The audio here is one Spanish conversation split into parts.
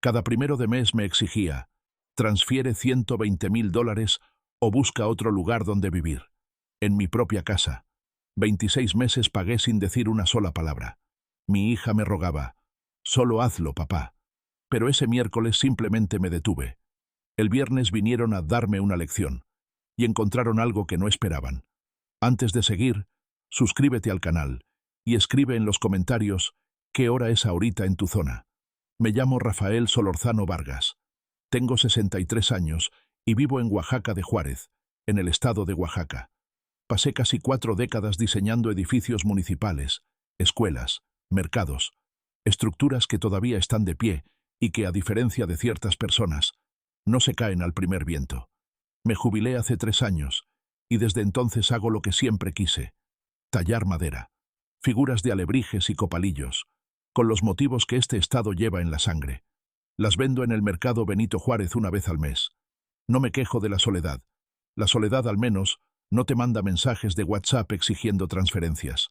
Cada primero de mes me exigía: transfiere $120.000 o busca otro lugar donde vivir. En mi propia casa. 26 meses pagué sin decir una sola palabra. Mi hija me rogaba: solo hazlo, papá. Pero ese miércoles simplemente me detuve. El viernes vinieron a darme una lección y encontraron algo que no esperaban. Antes de seguir, suscríbete al canal y escribe en los comentarios qué hora es ahorita en tu zona. Me llamo Rafael Solorzano Vargas. Tengo 63 años y vivo en Oaxaca de Juárez, en el estado de Oaxaca. Pasé casi 4 décadas diseñando edificios municipales, escuelas, mercados, estructuras que todavía están de pie y que, a diferencia de ciertas personas, no se caen al primer viento. Me jubilé hace 3 años y desde entonces hago lo que siempre quise: tallar madera, figuras de alebrijes y copalillos, con los motivos que este estado lleva en la sangre. Las vendo en el mercado Benito Juárez una vez al mes. No me quejo de la soledad. La soledad, al menos, no te manda mensajes de WhatsApp exigiendo transferencias.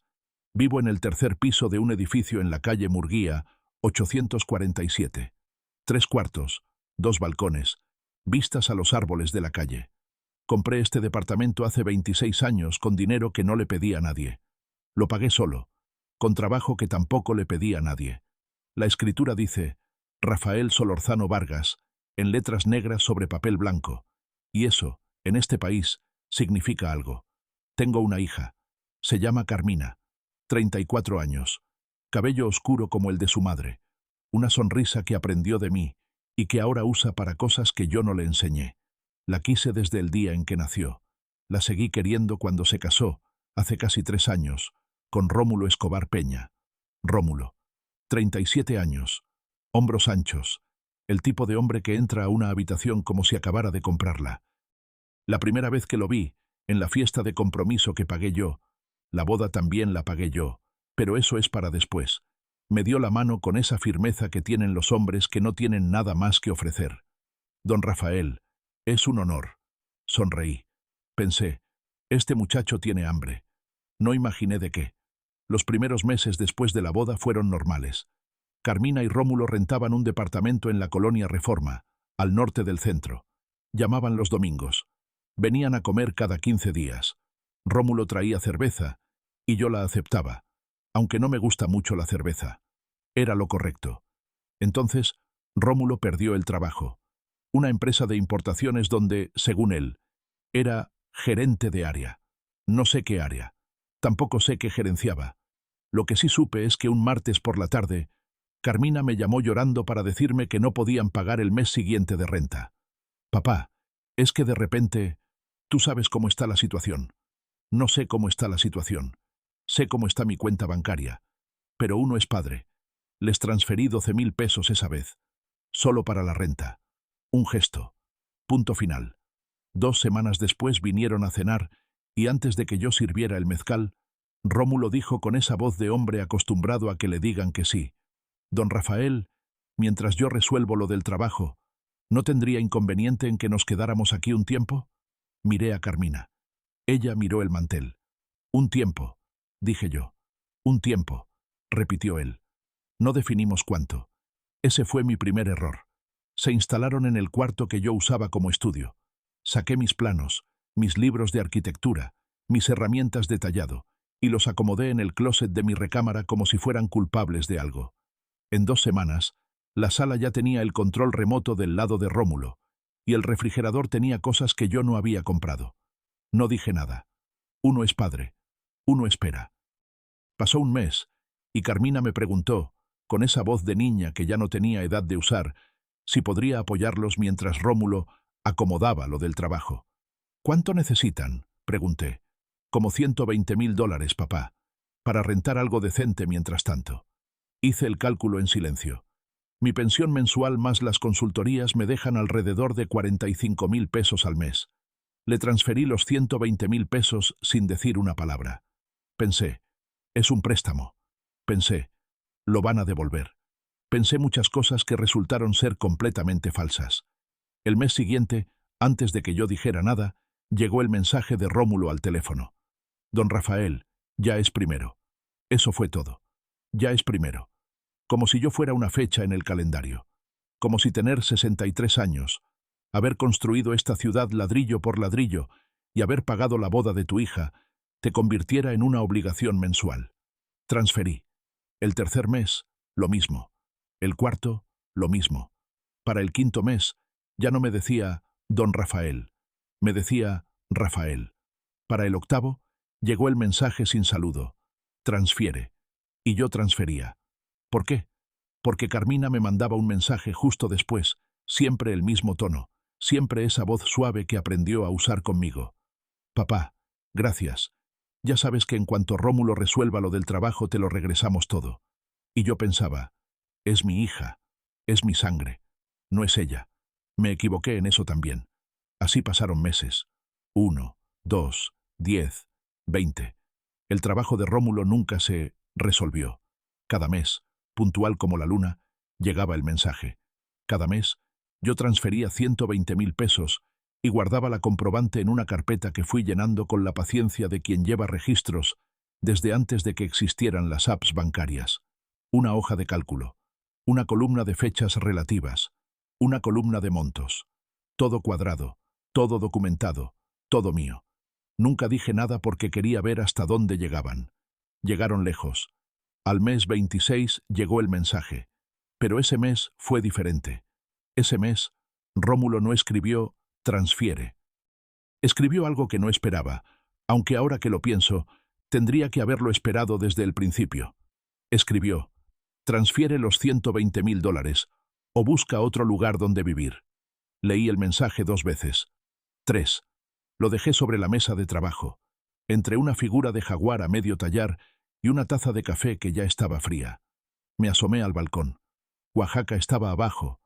Vivo en el tercer piso de un edificio en la calle Murguía, 847. 3 cuartos, 2 balcones, vistas a los árboles de la calle. Compré este departamento hace 26 años con dinero que no le pedí a nadie. Lo pagué solo, con trabajo que tampoco le pedí a nadie. La escritura dice: Rafael Solorzano Vargas, en letras negras sobre papel blanco. Y eso, en este país, significa algo. Tengo una hija. Se llama Carmina. 34 años. Cabello oscuro como el de su madre. Una sonrisa que aprendió de mí y que ahora usa para cosas que yo no le enseñé. La quise desde el día en que nació. La seguí queriendo cuando se casó, hace casi 3 años, con Rómulo Escobar Peña. Rómulo. 37 años. Hombros anchos. El tipo de hombre que entra a una habitación como si acabara de comprarla. La primera vez que lo vi, en la fiesta de compromiso que pagué yo, la boda también la pagué yo, pero eso es para después. Me dio la mano con esa firmeza que tienen los hombres que no tienen nada más que ofrecer. Don Rafael, es un honor. Sonreí. Pensé, este muchacho tiene hambre. No imaginé de qué. Los primeros meses después de la boda fueron normales. Carmina y Rómulo rentaban un departamento en la colonia Reforma, al norte del centro. Llamaban los domingos. Venían a comer cada 15 días. Rómulo traía cerveza y yo la aceptaba, aunque no me gusta mucho la cerveza. Era lo correcto. Entonces, Rómulo perdió el trabajo. Una empresa de importaciones donde, según él, era gerente de área. No sé qué área. Tampoco sé qué gerenciaba. Lo que sí supe es que un martes por la tarde, Carmina me llamó llorando para decirme que no podían pagar el mes siguiente de renta. Papá, es que de repente, tú sabes cómo está la situación. No sé cómo está la situación. Sé cómo está mi cuenta bancaria. Pero uno es padre. Les transferí 12.000 pesos esa vez. Solo para la renta. Un gesto. Punto final. 2 semanas después vinieron a cenar y antes de que yo sirviera el mezcal, Rómulo dijo con esa voz de hombre acostumbrado a que le digan que sí: Don Rafael, mientras yo resuelvo lo del trabajo, ¿no tendría inconveniente en que nos quedáramos aquí un tiempo? Miré a Carmina. Ella miró el mantel. Un tiempo, dije yo. Un tiempo, repitió él. No definimos cuánto. Ese fue mi primer error. Se instalaron en el cuarto que yo usaba como estudio. Saqué mis planos, mis libros de arquitectura, mis herramientas de tallado, y los acomodé en el closet de mi recámara como si fueran culpables de algo. En 2 semanas, la sala ya tenía el control remoto del lado de Rómulo, y el refrigerador tenía cosas que yo no había comprado. No dije nada. Uno es padre. Uno espera. Pasó un mes, y Carmina me preguntó, con esa voz de niña que ya no tenía edad de usar, si podría apoyarlos mientras Rómulo acomodaba lo del trabajo. ¿Cuánto necesitan?, pregunté. Como $120.000, papá, para rentar algo decente mientras tanto. Hice el cálculo en silencio. Mi pensión mensual más las consultorías me dejan alrededor de 45.000 pesos al mes. Le transferí los 120.000 pesos sin decir una palabra. Pensé, es un préstamo. Pensé, lo van a devolver. Pensé muchas cosas que resultaron ser completamente falsas. El mes siguiente, antes de que yo dijera nada, llegó el mensaje de Rómulo al teléfono. Don Rafael, ya es primero. Eso fue todo. Ya es primero. Como si yo fuera una fecha en el calendario. como si tener 63 años, haber construido esta ciudad ladrillo por ladrillo y haber pagado la boda de tu hija, te convirtiera en una obligación mensual. Transferí. El tercer mes, lo mismo. El cuarto, lo mismo. Para el quinto mes, ya no me decía Don Rafael, me decía Rafael. Para el octavo, llegó el mensaje sin saludo. Transfiere. Y yo transfería. ¿Por qué? Porque Carmina me mandaba un mensaje justo después, siempre el mismo tono, siempre esa voz suave que aprendió a usar conmigo. Papá, gracias. Ya sabes que en cuanto Rómulo resuelva lo del trabajo te lo regresamos todo. Y yo pensaba, es mi hija, es mi sangre, no es ella. Me equivoqué en eso también. Así pasaron meses. 1, 2, 10, 20. El trabajo de Rómulo nunca se resolvió. Cada mes, puntual como la luna, llegaba el mensaje. Cada mes, yo transfería 120.000 pesos y guardaba la comprobante en una carpeta que fui llenando con la paciencia de quien lleva registros desde antes de que existieran las apps bancarias. Una hoja de cálculo, una columna de fechas relativas, una columna de montos. Todo cuadrado, todo documentado, todo mío. Nunca dije nada porque quería ver hasta dónde llegaban. Llegaron lejos. Al mes 26 llegó el mensaje. Pero ese mes fue diferente. Ese mes, Rómulo no escribió «transfiere». Escribió algo que no esperaba, aunque ahora que lo pienso, tendría que haberlo esperado desde el principio. Escribió «transfiere los 120.000 dólares o busca otro lugar donde vivir». Leí el mensaje 2 veces. 3. Lo dejé sobre la mesa de trabajo, entre una figura de jaguar a medio tallar y una taza de café que ya estaba fría. Me asomé al balcón. Oaxaca estaba abajo,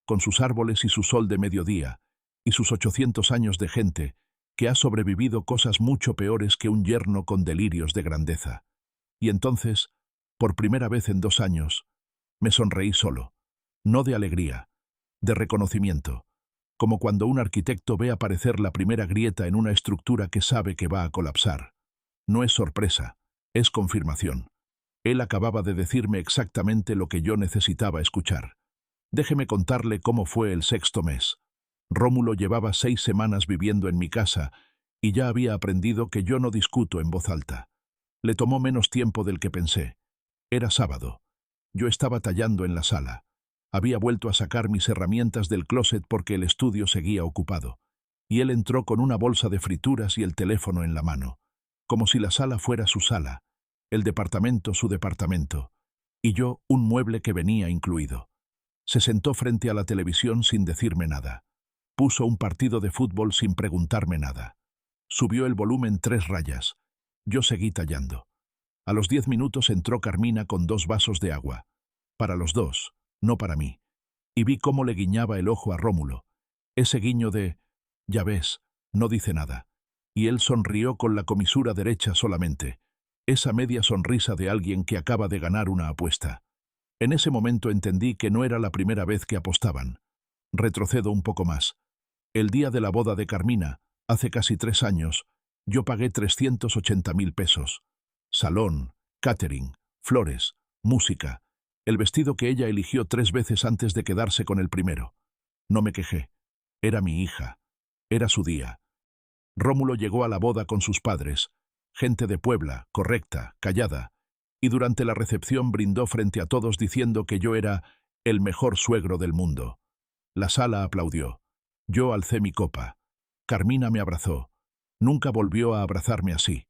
con sus árboles y su sol de mediodía, y sus 800 años de gente, que ha sobrevivido cosas mucho peores que un yerno con delirios de grandeza. Y entonces, por primera vez en 2 años, me sonreí solo, no de alegría, de reconocimiento, como cuando un arquitecto ve aparecer la primera grieta en una estructura que sabe que va a colapsar. No es sorpresa, es confirmación. Él acababa de decirme exactamente lo que yo necesitaba escuchar. Déjeme contarle cómo fue el 6.º mes. Rómulo llevaba 6 semanas viviendo en mi casa y ya había aprendido que yo no discuto en voz alta. Le tomó menos tiempo del que pensé. Era sábado. Yo estaba tallando en la sala. Había vuelto a sacar mis herramientas del closet porque el estudio seguía ocupado. Y él entró con una bolsa de frituras y el teléfono en la mano, como si la sala fuera su sala, el departamento su departamento, y yo un mueble que venía incluido. Se sentó frente a la televisión sin decirme nada. Puso un partido de fútbol sin preguntarme nada. Subió el volumen 3 rayas. Yo seguí tallando. A los 10 minutos entró Carmina con 2 vasos de agua. Para los dos, no para mí. Y vi cómo le guiñaba el ojo a Rómulo. Ese guiño de, ya ves, no dice nada. Y él sonrió con la comisura derecha solamente. Esa media sonrisa de alguien que acaba de ganar una apuesta. En ese momento entendí que no era la primera vez que apostaban. Retrocedo un poco más. El día de la boda de Carmina, hace casi 3 años, yo pagué 380.000 pesos. Salón, catering, flores, música, el vestido que ella eligió 3 veces antes de quedarse con el primero. No me quejé. Era mi hija. Era su día. Rómulo llegó a la boda con sus padres, gente de Puebla, correcta, callada, y durante la recepción brindó frente a todos diciendo que yo era el mejor suegro del mundo. La sala aplaudió. Yo alcé mi copa. Carmina me abrazó. Nunca volvió a abrazarme así.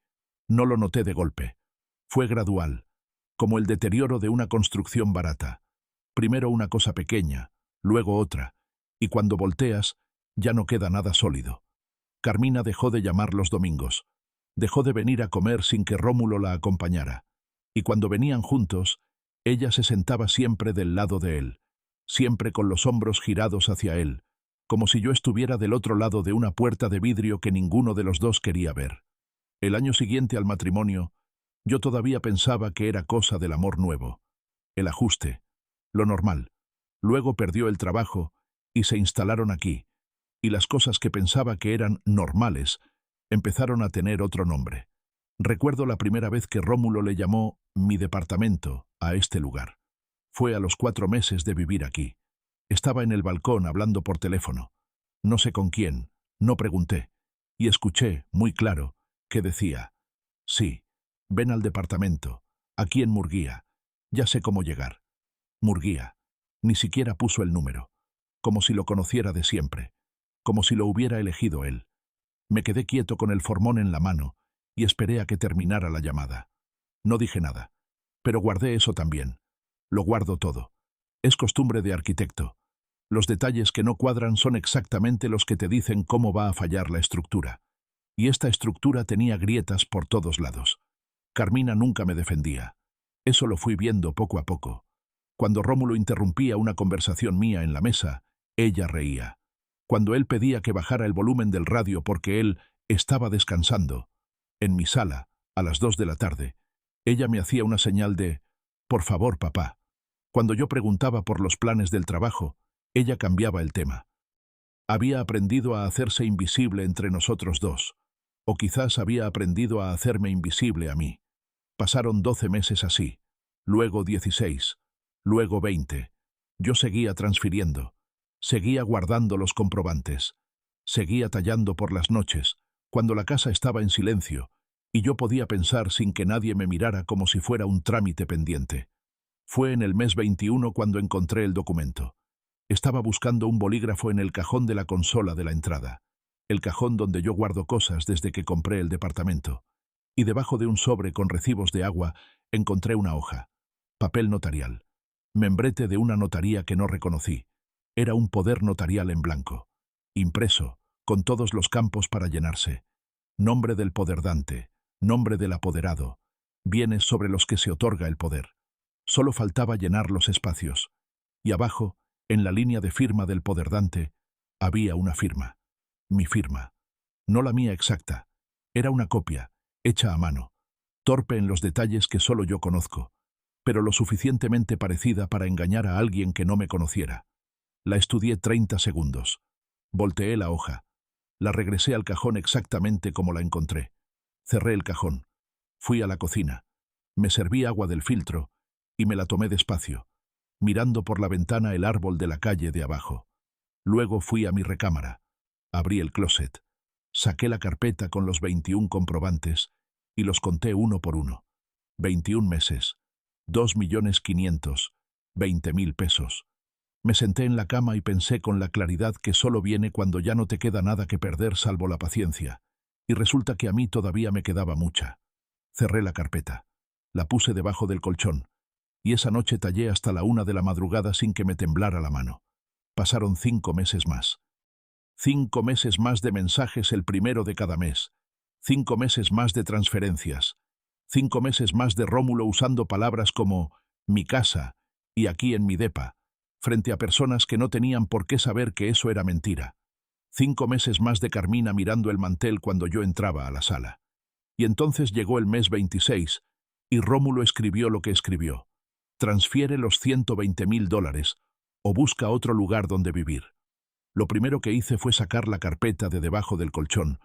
No lo noté de golpe. Fue gradual, como el deterioro de una construcción barata. Primero una cosa pequeña, luego otra, y cuando volteas, ya no queda nada sólido. Carmina dejó de llamar los domingos. Dejó de venir a comer sin que Rómulo la acompañara. Y cuando venían juntos, ella se sentaba siempre del lado de él, siempre con los hombros girados hacia él, como si yo estuviera del otro lado de una puerta de vidrio que ninguno de los dos quería ver. El año siguiente al matrimonio, yo todavía pensaba que era cosa del amor nuevo, el ajuste, lo normal. Luego perdió el trabajo y se instalaron aquí, y las cosas que pensaba que eran normales empezaron a tener otro nombre. Recuerdo la primera vez que Rómulo le llamó mi departamento a este lugar. Fue a los 4 meses de vivir aquí. Estaba en el balcón hablando por teléfono. No sé con quién, no pregunté. Y escuché, muy claro, que decía: sí, ven al departamento, aquí en Murguía. Ya sé cómo llegar. Murguía. Ni siquiera puso el número. Como si lo conociera de siempre. Como si lo hubiera elegido él. Me quedé quieto con el formón en la mano y esperé a que terminara la llamada. No dije nada. Pero guardé eso también. Lo guardo todo. Es costumbre de arquitecto. Los detalles que no cuadran son exactamente los que te dicen cómo va a fallar la estructura. Y esta estructura tenía grietas por todos lados. Carmina nunca me defendía. Eso lo fui viendo poco a poco. Cuando Rómulo interrumpía una conversación mía en la mesa, ella reía. Cuando él pedía que bajara el volumen del radio porque él estaba descansando, en mi sala, a las 2 de la tarde, ella me hacía una señal de: «Por favor, papá». Cuando yo preguntaba por los planes del trabajo, ella cambiaba el tema. Había aprendido a hacerse invisible entre nosotros dos. O quizás había aprendido a hacerme invisible a mí. Pasaron 12 meses así, luego 16, luego 20. Yo seguía transfiriendo, seguía guardando los comprobantes, seguía tallando por las noches, cuando la casa estaba en silencio, y yo podía pensar sin que nadie me mirara como si fuera un trámite pendiente. Fue en el mes 21 cuando encontré el documento. Estaba buscando un bolígrafo en el cajón de la consola de la entrada, el cajón donde yo guardo cosas desde que compré el departamento. Y debajo de un sobre con recibos de agua encontré una hoja, papel notarial, membrete de una notaría que no reconocí. Era un poder notarial en blanco, impreso, con todos los campos para llenarse. Nombre del poderdante, nombre del apoderado, bienes sobre los que se otorga el poder. Solo faltaba llenar los espacios. Y abajo, en la línea de firma del poderdante, había una firma. Mi firma. No la mía exacta. Era una copia, hecha a mano, torpe en los detalles que solo yo conozco, pero lo suficientemente parecida para engañar a alguien que no me conociera. La estudié 30 segundos. Volteé la hoja. La regresé al cajón exactamente como la encontré. Cerré el cajón. Fui a la cocina. Me serví agua del filtro y me la tomé despacio, mirando por la ventana el árbol de la calle de abajo. Luego fui a mi recámara. Abrí el closet. Saqué la carpeta con los 21 comprobantes y los conté uno por uno. 21 meses. 2.520.000 pesos. Me senté en la cama y pensé con la claridad que solo viene cuando ya no te queda nada que perder salvo la paciencia. Y resulta que a mí todavía me quedaba mucha. Cerré la carpeta. La puse debajo del colchón. Y esa noche tallé hasta la 1 de la madrugada sin que me temblara la mano. Pasaron 5 meses más. 5 meses más de mensajes el primero de cada mes. 5 meses más de transferencias. 5 meses más de Rómulo usando palabras como «mi casa» y «aquí en mi depa», frente a personas que no tenían por qué saber que eso era mentira. 5 meses más de Carmina mirando el mantel cuando yo entraba a la sala. Y entonces llegó el mes 26, y Rómulo escribió lo que escribió. Transfiere los $120.000 o busca otro lugar donde vivir. Lo primero que hice fue sacar la carpeta de debajo del colchón,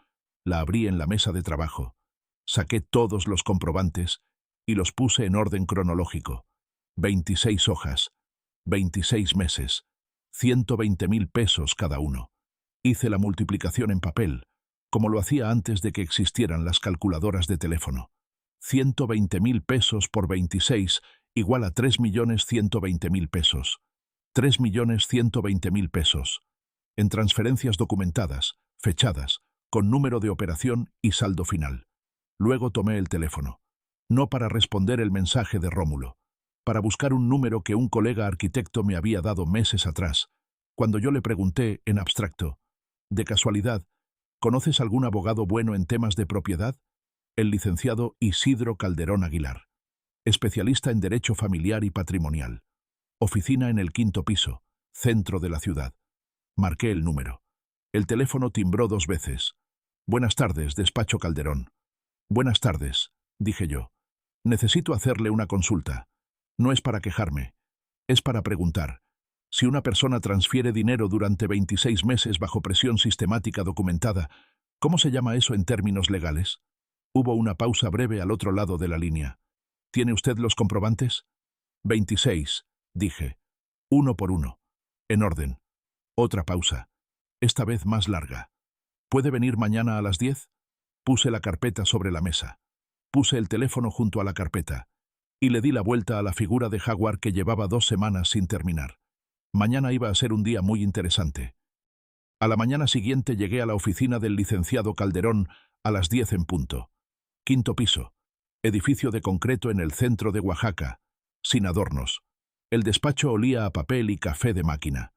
la abrí en la mesa de trabajo, saqué todos los comprobantes y los puse en orden cronológico. 26 hojas, 26 meses, 120.000 pesos cada uno. Hice la multiplicación en papel, como lo hacía antes de que existieran las calculadoras de teléfono. 120.000 pesos por 26 igual a 3.120.000 pesos. 3.120.000 pesos. En transferencias documentadas, fechadas, con número de operación y saldo final. Luego tomé el teléfono. No para responder el mensaje de Rómulo, para buscar un número que un colega arquitecto me había dado meses atrás, cuando yo le pregunté, en abstracto: «De casualidad, ¿conoces algún abogado bueno en temas de propiedad?» El licenciado Isidro Calderón Aguilar. Especialista en Derecho Familiar y Patrimonial. Oficina en el 5º piso, centro de la ciudad. Marqué el número. El teléfono timbró 2 veces. «Buenas tardes, despacho Calderón». «Buenas tardes», dije yo. «Necesito hacerle una consulta. No es para quejarme. Es para preguntar. Si una persona transfiere dinero durante 26 meses bajo presión sistemática documentada, ¿cómo se llama eso en términos legales?» Hubo una pausa breve al otro lado de la línea. «¿Tiene usted los comprobantes?» 26, dije. Uno por uno. En orden. Otra pausa. Esta vez más larga. ¿Puede venir mañana a las 10? Puse la carpeta sobre la mesa. Puse el teléfono junto a la carpeta. Y le di la vuelta a la figura de jaguar que llevaba 2 semanas sin terminar. Mañana iba a ser un día muy interesante. A la mañana siguiente llegué a la oficina del licenciado Calderón a las 10 en punto. 5º piso. Edificio de concreto en el centro de Oaxaca. Sin adornos. El despacho olía a papel y café de máquina.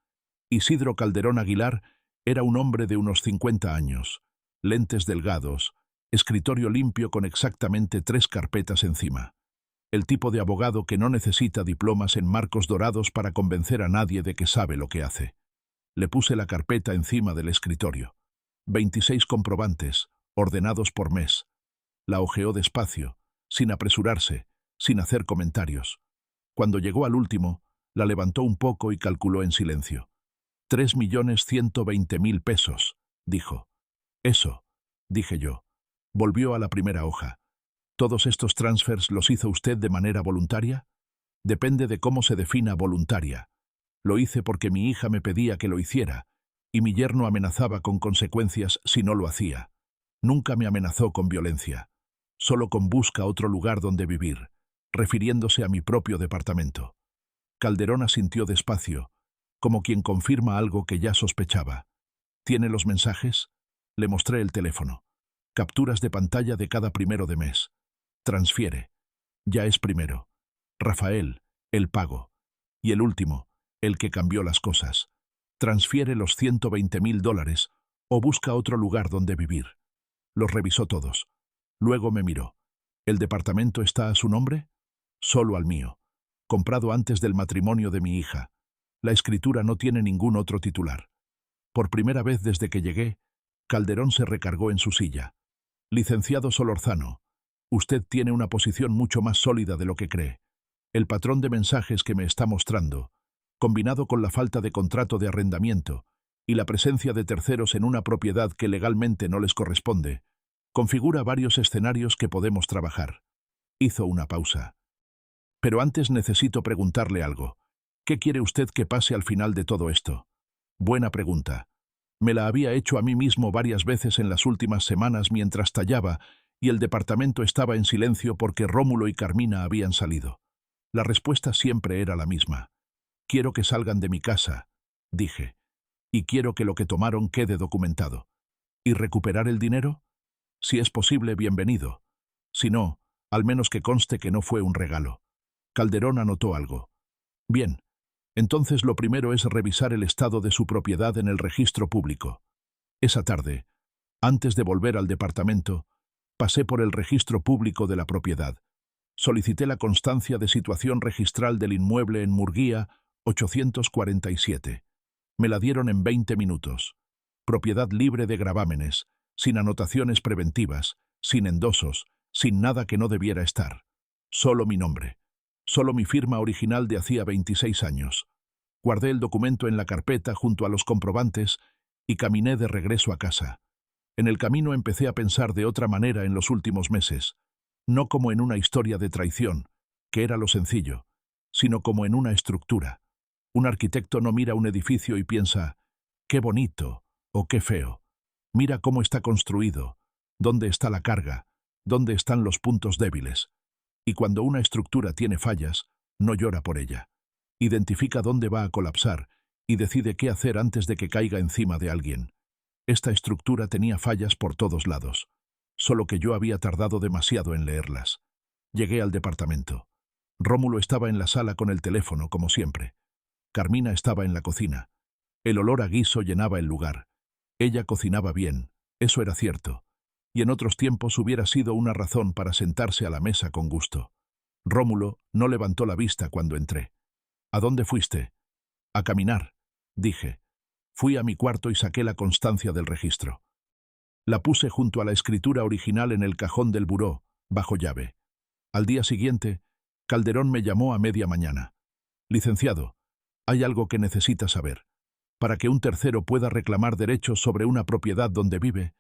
Isidro Calderón Aguilar era un hombre de unos 50 años. Lentes delgados. Escritorio limpio con exactamente 3 carpetas encima. El tipo de abogado que no necesita diplomas en marcos dorados para convencer a nadie de que sabe lo que hace. Le puse la carpeta encima del escritorio. 26 comprobantes, ordenados por mes. La hojeó despacio, sin apresurarse, sin hacer comentarios. Cuando llegó al último, la levantó un poco y calculó en silencio. 3.120.000 pesos, dijo. Eso, dije yo. Volvió a la primera hoja. ¿Todos estos transfers los hizo usted de manera voluntaria? Depende de cómo se defina voluntaria. Lo hice porque mi hija me pedía que lo hiciera, y mi yerno amenazaba con consecuencias si no lo hacía. Nunca me amenazó con violencia, solo con busca otro lugar donde vivir, refiriéndose a mi propio departamento. Calderón asintió despacio, como quien confirma algo que ya sospechaba. ¿Tiene los mensajes? Le mostré el teléfono. Capturas de pantalla de cada 1 de mes. Transfiere. Ya es primero. Rafael, el pago. Y el último, el que cambió las cosas. Transfiere los $120.000 o busca otro lugar donde vivir. Los revisó todos. Luego me miró. ¿El departamento está a su nombre? Solo al mío. Comprado antes del matrimonio de mi hija. La escritura no tiene ningún otro titular. Por primera vez desde que llegué, Calderón se recargó en su silla. Licenciado Solorzano, usted tiene una posición mucho más sólida de lo que cree. El patrón de mensajes que me está mostrando, combinado con la falta de contrato de arrendamiento y la presencia de terceros en una propiedad que legalmente no les corresponde, configura varios escenarios que podemos trabajar. Hizo una pausa. Pero antes necesito preguntarle algo. ¿Qué quiere usted que pase al final de todo esto? Buena pregunta. Me la había hecho a mí mismo varias veces en las últimas semanas mientras tallaba y el departamento estaba en silencio porque Rómulo y Carmina habían salido. La respuesta siempre era la misma. Quiero que salgan de mi casa, dije, y quiero que lo que tomaron quede documentado. ¿Y recuperar el dinero? Si es posible, bienvenido. Si no, al menos que conste que no fue un regalo. Calderón anotó algo. Bien. Entonces lo primero es revisar el estado de su propiedad en el registro público. Esa tarde, antes de volver al departamento, pasé por el registro público de la propiedad. Solicité la constancia de situación registral del inmueble en Murguía, 847. Me la dieron en 20 minutos. Propiedad libre de gravámenes, sin anotaciones preventivas, sin endosos, sin nada que no debiera estar. Solo mi nombre. Solo mi firma original de hacía 26 años. Guardé el documento en la carpeta junto a los comprobantes y caminé de regreso a casa. En el camino empecé a pensar de otra manera en los últimos meses, no como en una historia de traición, que era lo sencillo, sino como en una estructura. Un arquitecto no mira un edificio y piensa, qué bonito o qué feo. Mira cómo está construido, dónde está la carga, dónde están los puntos débiles. Y cuando una estructura tiene fallas, no llora por ella. Identifica dónde va a colapsar y decide qué hacer antes de que caiga encima de alguien. Esta estructura tenía fallas por todos lados, solo que yo había tardado demasiado en leerlas. Llegué al departamento. Rómulo estaba en la sala con el teléfono, como siempre. Carmina estaba en la cocina. El olor a guiso llenaba el lugar. Ella cocinaba bien, eso era cierto, y en otros tiempos hubiera sido una razón para sentarse a la mesa con gusto. Rómulo no levantó la vista cuando entré. ¿A dónde fuiste? A caminar, dije. Fui a mi cuarto y saqué la constancia del registro. La puse junto a la escritura original en el cajón del buró, bajo llave. Al día siguiente, Calderón me llamó a media mañana. Licenciado, hay algo que necesita saber. Para que un tercero pueda reclamar derechos sobre una propiedad donde vive,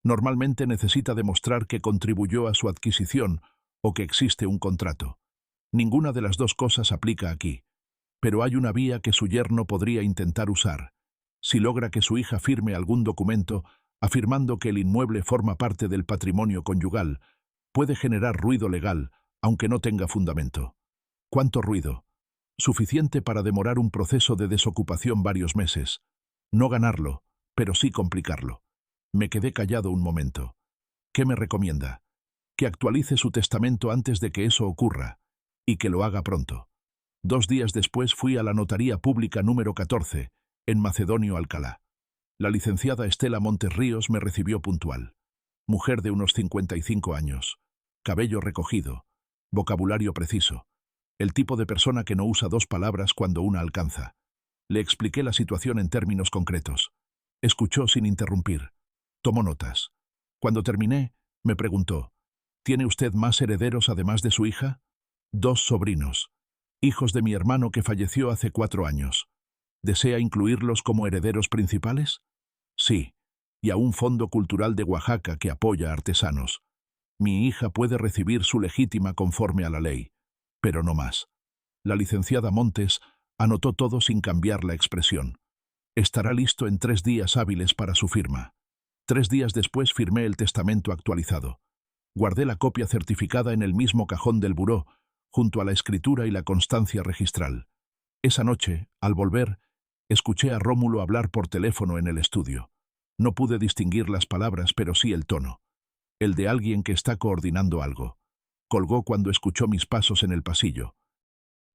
normalmente necesita demostrar que contribuyó a su adquisición o que existe un contrato. Ninguna de las dos cosas aplica aquí. Pero hay una vía que su yerno podría intentar usar. Si logra que su hija firme algún documento afirmando que el inmueble forma parte del patrimonio conyugal, puede generar ruido legal, aunque no tenga fundamento. ¿Cuánto ruido? Suficiente para demorar un proceso de desocupación varios meses. No ganarlo, pero sí complicarlo. Me quedé callado un momento. ¿Qué me recomienda? Que actualice su testamento antes de que eso ocurra, y que lo haga pronto. 2 días después fui a la Notaría Pública número 14, en Macedonio, Alcalá. La licenciada Estela Montes Ríos me recibió puntual. Mujer de unos 55 años, cabello recogido, vocabulario preciso, el tipo de persona que no usa 2 palabras cuando una alcanza. Le expliqué la situación en términos concretos. Escuchó sin interrumpir. Tomó notas. Cuando terminé, me preguntó, ¿tiene usted más herederos además de su hija? 2 sobrinos, hijos de mi hermano que falleció hace 4 años. ¿Desea incluirlos como herederos principales? Sí, y a un fondo cultural de Oaxaca que apoya a artesanos. Mi hija puede recibir su legítima conforme a la ley, pero no más. La licenciada Montes anotó todo sin cambiar la expresión. Estará listo en 3 días hábiles para su firma. 3 días después firmé el testamento actualizado. Guardé la copia certificada en el mismo cajón del buró, junto a la escritura y la constancia registral. Esa noche, al volver, escuché a Rómulo hablar por teléfono en el estudio. No pude distinguir las palabras, pero sí el tono. El de alguien que está coordinando algo. Colgó cuando escuchó mis pasos en el pasillo.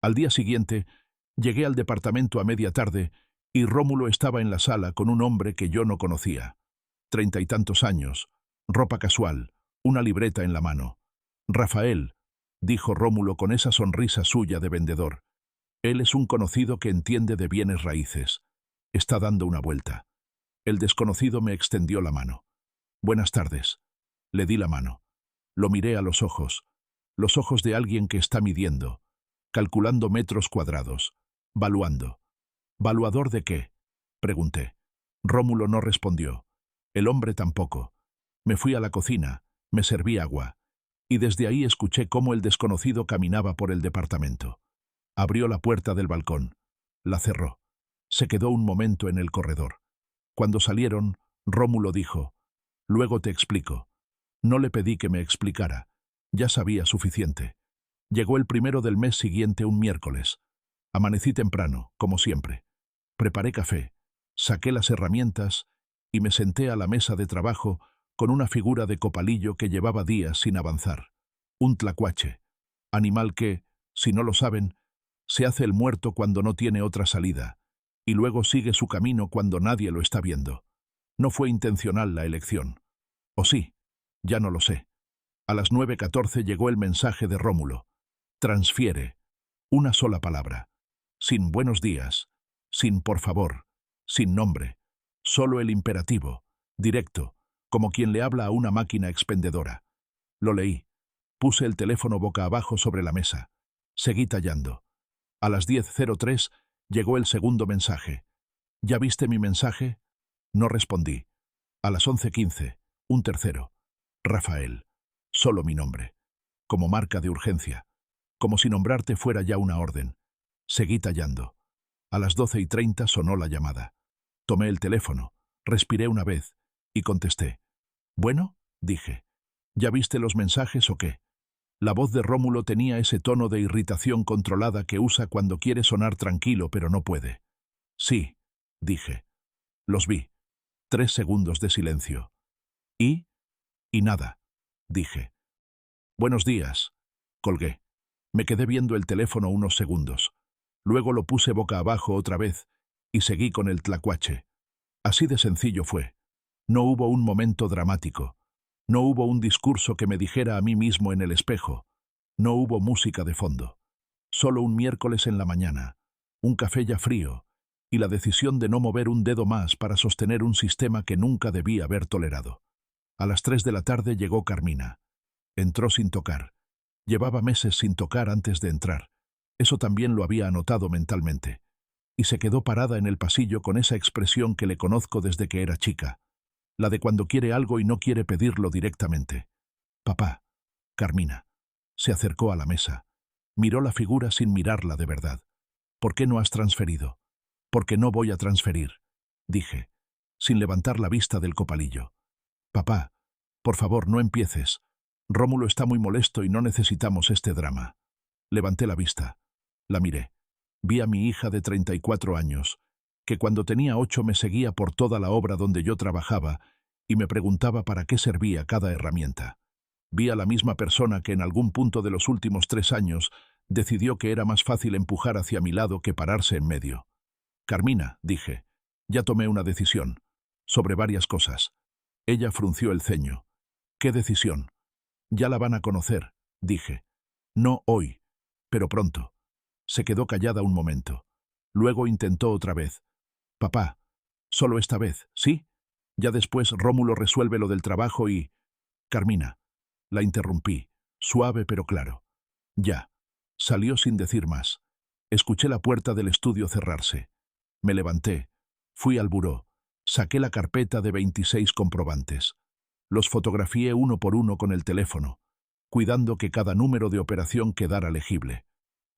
Al día siguiente, llegué al departamento a media tarde y Rómulo estaba en la sala con un hombre que yo no conocía. 30 y tantos años, ropa casual, una libreta en la mano. Rafael, dijo Rómulo con esa sonrisa suya de vendedor. Él es un conocido que entiende de bienes raíces. Está dando una vuelta. El desconocido me extendió la mano. Buenas tardes. Le di la mano. Lo miré a los ojos de alguien que está midiendo, calculando metros cuadrados, valuando. ¿Valuador de qué? Pregunté. Rómulo no respondió. El hombre tampoco. Me fui a la cocina, me serví agua, y desde ahí escuché cómo el desconocido caminaba por el departamento. Abrió la puerta del balcón. La cerró. Se quedó un momento en el corredor. Cuando salieron, Rómulo dijo, «Luego te explico». No le pedí que me explicara. Ya sabía suficiente. Llegó el 1 del mes siguiente, un miércoles. Amanecí temprano, como siempre. Preparé café, saqué las herramientas y me senté a la mesa de trabajo con una figura de copalillo que llevaba días sin avanzar. Un tlacuache, animal que, si no lo saben, se hace el muerto cuando no tiene otra salida, y luego sigue su camino cuando nadie lo está viendo. No fue intencional la elección. ¿O sí? Ya no lo sé. A las 9:14 llegó el mensaje de Rómulo. Transfiere. Una sola palabra. Sin buenos días. Sin por favor. Sin nombre. Solo el imperativo. Directo. Como quien le habla a una máquina expendedora. Lo leí. Puse el teléfono boca abajo sobre la mesa. Seguí tallando. A las 10:03 llegó el segundo mensaje. ¿Ya viste mi mensaje? No respondí. A las 11:15, un tercero. Rafael. Solo mi nombre. Como marca de urgencia. Como si nombrarte fuera ya una orden. Seguí tallando. A las 12:30 sonó la llamada. Tomé el teléfono, respiré una vez y contesté. «Bueno», dije. «¿Ya viste los mensajes o qué?» La voz de Rómulo tenía ese tono de irritación controlada que usa cuando quiere sonar tranquilo pero no puede. «Sí», dije. «Los vi». 3 segundos de silencio. «¿Y?» «Y nada», dije. «Buenos días», colgué. Me quedé viendo el teléfono unos segundos. Luego lo puse boca abajo otra vez y seguí con el tlacuache. Así de sencillo fue. No hubo un momento dramático. No hubo un discurso que me dijera a mí mismo en el espejo. No hubo música de fondo. Solo un miércoles en la mañana, un café ya frío y la decisión de no mover un dedo más para sostener un sistema que nunca debí haber tolerado. A las 3 de la tarde llegó Carmina. Entró sin tocar. Llevaba meses sin tocar antes de entrar. Eso también lo había anotado mentalmente. Y se quedó parada en el pasillo con esa expresión que le conozco desde que era chica. La de cuando quiere algo y no quiere pedirlo directamente. «Papá». Carmina. Se acercó a la mesa. Miró la figura sin mirarla de verdad. ¿Por qué no has transferido? Porque no voy a transferir, dije, sin levantar la vista del copalillo. Papá, por favor, no empieces. Rómulo está muy molesto y no necesitamos este drama. Levanté la vista. La miré. Vi a mi hija de 34 años, que cuando tenía 8 me seguía por toda la obra donde yo trabajaba y me preguntaba para qué servía cada herramienta. Vi a la misma persona que en algún punto de los últimos 3 años decidió que era más fácil empujar hacia mi lado que pararse en medio. Carmina, dije, ya tomé una decisión, sobre varias cosas. Ella frunció el ceño. ¿Qué decisión? Ya la van a conocer, dije. No hoy, pero pronto. Se quedó callada un momento. Luego intentó otra vez. Papá, solo esta vez, ¿sí? Ya después Rómulo resuelve lo del trabajo y... Carmina. La interrumpí, suave pero claro. Ya. Salió sin decir más. Escuché la puerta del estudio cerrarse. Me levanté. Fui al buró. Saqué la carpeta de 26 comprobantes. Los fotografié uno por uno con el teléfono, cuidando que cada número de operación quedara legible.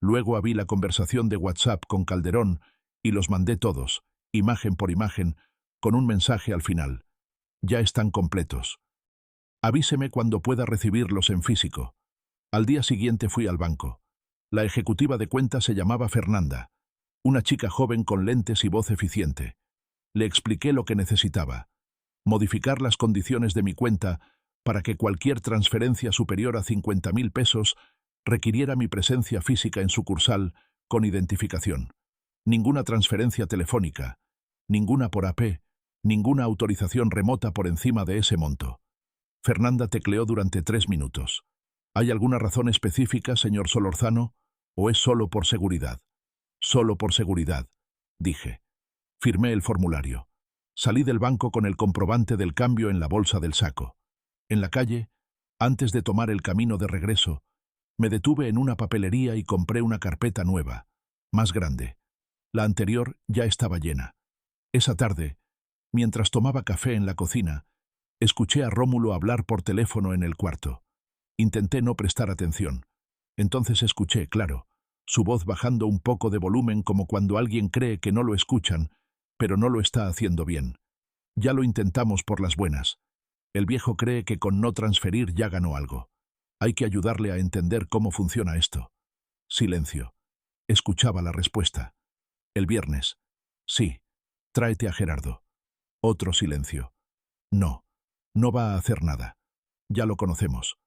Luego abrí la conversación de WhatsApp con Calderón y los mandé todos, imagen por imagen, con un mensaje al final. Ya están completos. Avíseme cuando pueda recibirlos en físico. Al día siguiente fui al banco. La ejecutiva de cuentas se llamaba Fernanda, una chica joven con lentes y voz eficiente. Le expliqué lo que necesitaba. Modificar las condiciones de mi cuenta para que cualquier transferencia superior a 50.000 pesos requiriera mi presencia física en sucursal con identificación. Ninguna transferencia telefónica, ninguna por AP, ninguna autorización remota por encima de ese monto. Fernanda tecleó durante 3 minutos. ¿Hay alguna razón específica, señor Solorzano, o es solo por seguridad? Solo por seguridad, dije. Firmé el formulario. Salí del banco con el comprobante del cambio en la bolsa del saco. En la calle, antes de tomar el camino de regreso, me detuve en una papelería y compré una carpeta nueva, más grande. La anterior ya estaba llena. Esa tarde, mientras tomaba café en la cocina, escuché a Rómulo hablar por teléfono en el cuarto. Intenté no prestar atención. Entonces escuché, claro, su voz bajando un poco de volumen como cuando alguien cree que no lo escuchan, pero no lo está haciendo bien. Ya lo intentamos por las buenas. El viejo cree que con no transferir ya ganó algo. Hay que ayudarle a entender cómo funciona esto. Silencio. Escuchaba la respuesta. El viernes. Sí. Tráete a Gerardo. Otro silencio. No. No va a hacer nada. Ya lo conocemos.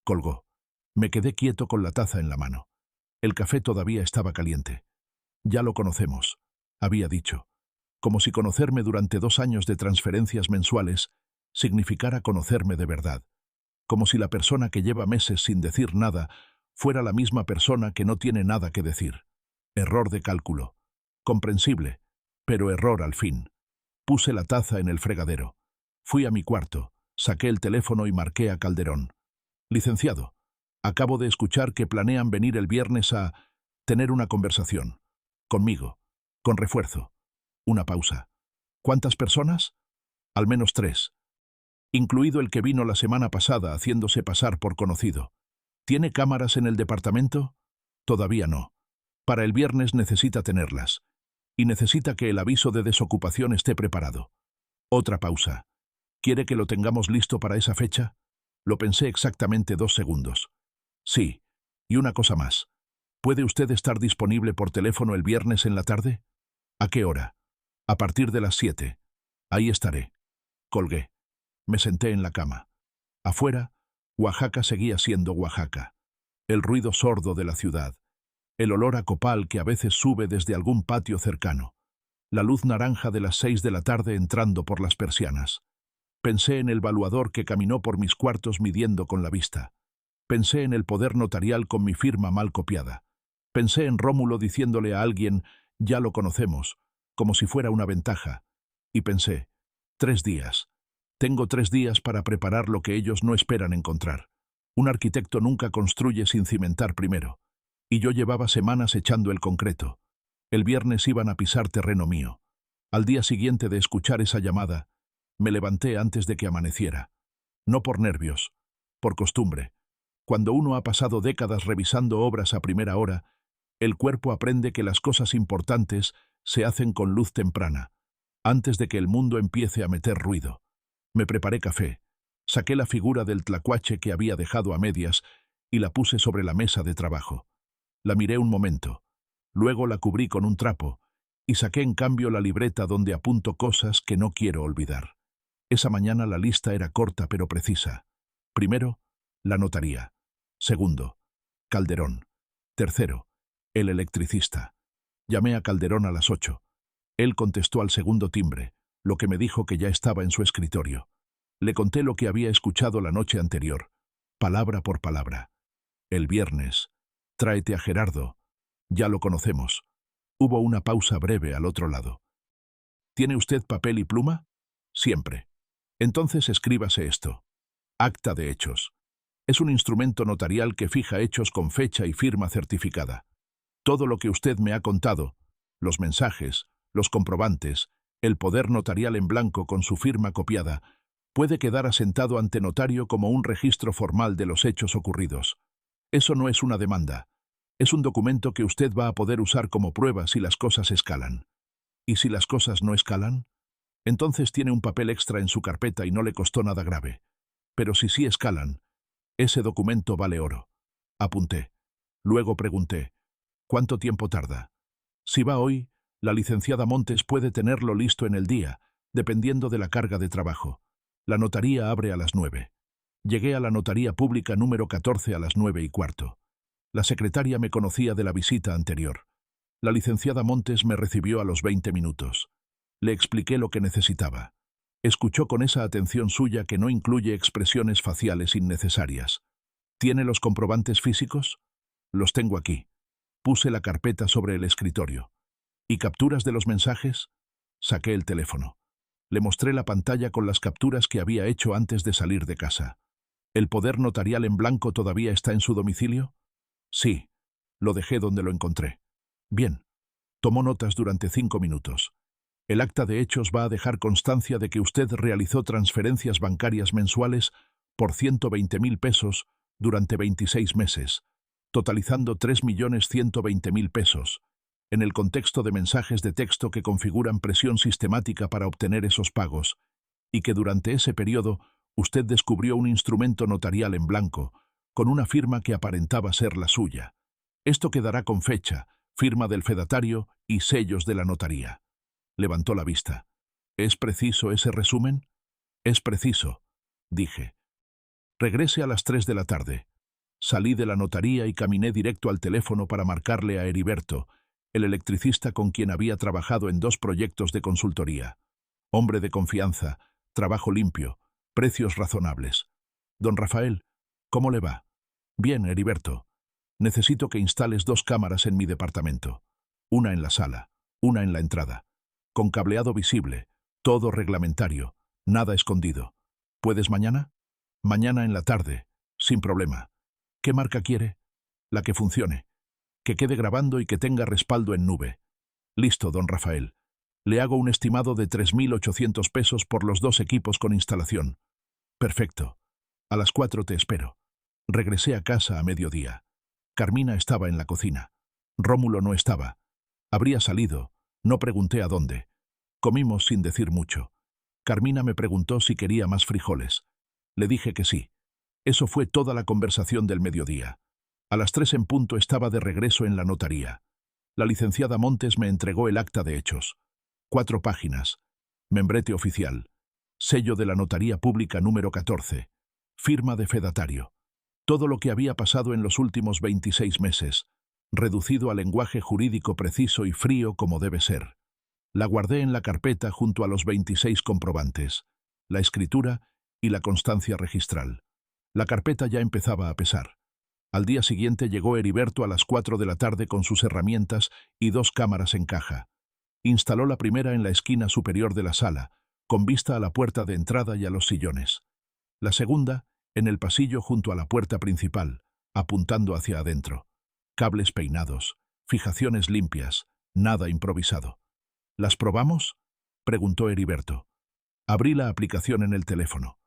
Colgó. Me quedé quieto con la taza en la mano. El café todavía estaba caliente. Ya lo conocemos, había dicho. Como si conocerme durante 2 años de transferencias mensuales significara conocerme de verdad. Como si la persona que lleva meses sin decir nada fuera la misma persona que no tiene nada que decir. Error de cálculo. Comprensible, pero error al fin. Puse la taza en el fregadero. Fui a mi cuarto, saqué el teléfono y marqué a Calderón. Licenciado, acabo de escuchar que planean venir el viernes a tener una conversación. Conmigo. Con refuerzo. Una pausa. ¿Cuántas personas? Al menos 3. Incluido el que vino la semana pasada haciéndose pasar por conocido. ¿Tiene cámaras en el departamento? Todavía no. Para el viernes necesita tenerlas. Y necesita que el aviso de desocupación esté preparado. Otra pausa. ¿Quiere que lo tengamos listo para esa fecha? Lo pensé exactamente 2 segundos. Sí. Y una cosa más. ¿Puede usted estar disponible por teléfono el viernes en la tarde? ¿A qué hora? A partir de las 7. Ahí estaré. Colgué. Me senté en la cama. Afuera, Oaxaca seguía siendo Oaxaca. El ruido sordo de la ciudad. El olor a copal que a veces sube desde algún patio cercano. La luz naranja de las 6 de la tarde entrando por las persianas. Pensé en el valuador que caminó por mis cuartos midiendo con la vista. Pensé en el poder notarial con mi firma mal copiada. Pensé en Rómulo diciéndole a alguien, ya lo conocemos, como si fuera una ventaja. Y pensé, 3 días. Tengo 3 días para preparar lo que ellos no esperan encontrar. Un arquitecto nunca construye sin cimentar primero. Y yo llevaba semanas echando el concreto. El viernes iban a pisar terreno mío. Al día siguiente de escuchar esa llamada, me levanté antes de que amaneciera. No por nervios, por costumbre. Cuando uno ha pasado décadas revisando obras a primera hora, El cuerpo aprende que las cosas importantes se hacen con luz temprana, antes de que el mundo empiece a meter ruido. Me preparé café, saqué la figura del tlacuache que había dejado a medias y la puse sobre la mesa de trabajo. La miré un momento, luego la cubrí con un trapo y saqué en cambio la libreta donde apunto cosas que no quiero olvidar. Esa mañana la lista era corta pero precisa. Primero, la notaría. Segundo, Calderón. Tercero, el electricista. Llamé a Calderón a las 8. Él contestó al segundo timbre, lo que me dijo que ya estaba en su escritorio. Le conté lo que había escuchado la noche anterior, palabra por palabra. El viernes, tráete a Gerardo. Ya lo conocemos. Hubo una pausa breve al otro lado. ¿Tiene usted papel y pluma? Siempre. Entonces escríbase esto. Acta de hechos. Es un instrumento notarial que fija hechos con fecha y firma certificada. Todo lo que usted me ha contado, los mensajes, los comprobantes, el poder notarial en blanco con su firma copiada, puede quedar asentado ante notario como un registro formal de los hechos ocurridos. Eso no es una demanda. Es un documento que usted va a poder usar como prueba si las cosas escalan. ¿Y si las cosas no escalan? Entonces tiene un papel extra en su carpeta y no le costó nada grave. Pero si sí escalan, ese documento vale oro. Apunté. Luego pregunté, ¿cuánto tiempo tarda? Si va hoy, la licenciada Montes puede tenerlo listo en el día, dependiendo de la carga de trabajo. La notaría abre a las 9. Llegué a la notaría pública número 14 a las 9:15. La secretaria me conocía de la visita anterior. La licenciada Montes me recibió a los 20 minutos. Le expliqué lo que necesitaba. Escuchó con esa atención suya que no incluye expresiones faciales innecesarias. ¿Tiene los comprobantes físicos? Los tengo aquí. Puse la carpeta sobre el escritorio. ¿Y capturas de los mensajes? Saqué el teléfono. Le mostré la pantalla con las capturas que había hecho antes de salir de casa. ¿El poder notarial en blanco todavía está en su domicilio? Sí. Lo dejé donde lo encontré. Bien. Tomó notas durante 5 minutos. El acta de hechos va a dejar constancia de que usted realizó transferencias bancarias mensuales por 120.000 pesos durante 26 meses, totalizando 3.120.000 pesos, en el contexto de mensajes de texto que configuran presión sistemática para obtener esos pagos, y que durante ese periodo usted descubrió un instrumento notarial en blanco, con una firma que aparentaba ser la suya. Esto quedará con fecha, firma del fedatario y sellos de la notaría. Levantó la vista. ¿Es preciso ese resumen? Es preciso, dije. Regrese a las 3 de la tarde. Salí de la notaría y caminé directo al teléfono para marcarle a Heriberto, el electricista con quien había trabajado en 2 proyectos de consultoría. Hombre de confianza, trabajo limpio, precios razonables. Don Rafael, ¿cómo le va? Bien, Heriberto. Necesito que instales 2 cámaras en mi departamento. Una en la sala, una en la entrada. Con cableado visible, todo reglamentario, nada escondido. ¿Puedes mañana? Mañana en la tarde, sin problema. ¿Qué marca quiere? La que funcione. Que quede grabando y que tenga respaldo en nube. Listo, don Rafael. Le hago un estimado de 3.800 pesos por los 2 equipos con instalación. Perfecto. A las 4 te espero. Regresé a casa a mediodía. Carmina estaba en la cocina. Rómulo no estaba. Habría salido. No pregunté a dónde. Comimos sin decir mucho. Carmina me preguntó si quería más frijoles. Le dije que sí. Eso fue toda la conversación del mediodía. A las 3 en punto estaba de regreso en la notaría. La licenciada Montes me entregó el acta de hechos. 4 páginas. Membrete oficial. Sello de la notaría pública número 14. Firma de fedatario. Todo lo que había pasado en los últimos 26 meses, reducido a lenguaje jurídico preciso y frío como debe ser. La guardé en la carpeta junto a los 26 comprobantes, la escritura y la constancia registral. La carpeta ya empezaba a pesar. Al día siguiente llegó Heriberto a las 4 de la tarde con sus herramientas y 2 cámaras en caja. Instaló la primera en la esquina superior de la sala, con vista a la puerta de entrada y a los sillones. La segunda, en el pasillo junto a la puerta principal, apuntando hacia adentro. Cables peinados, fijaciones limpias, nada improvisado. ¿Las probamos?, preguntó Heriberto. Abrí la aplicación en el teléfono.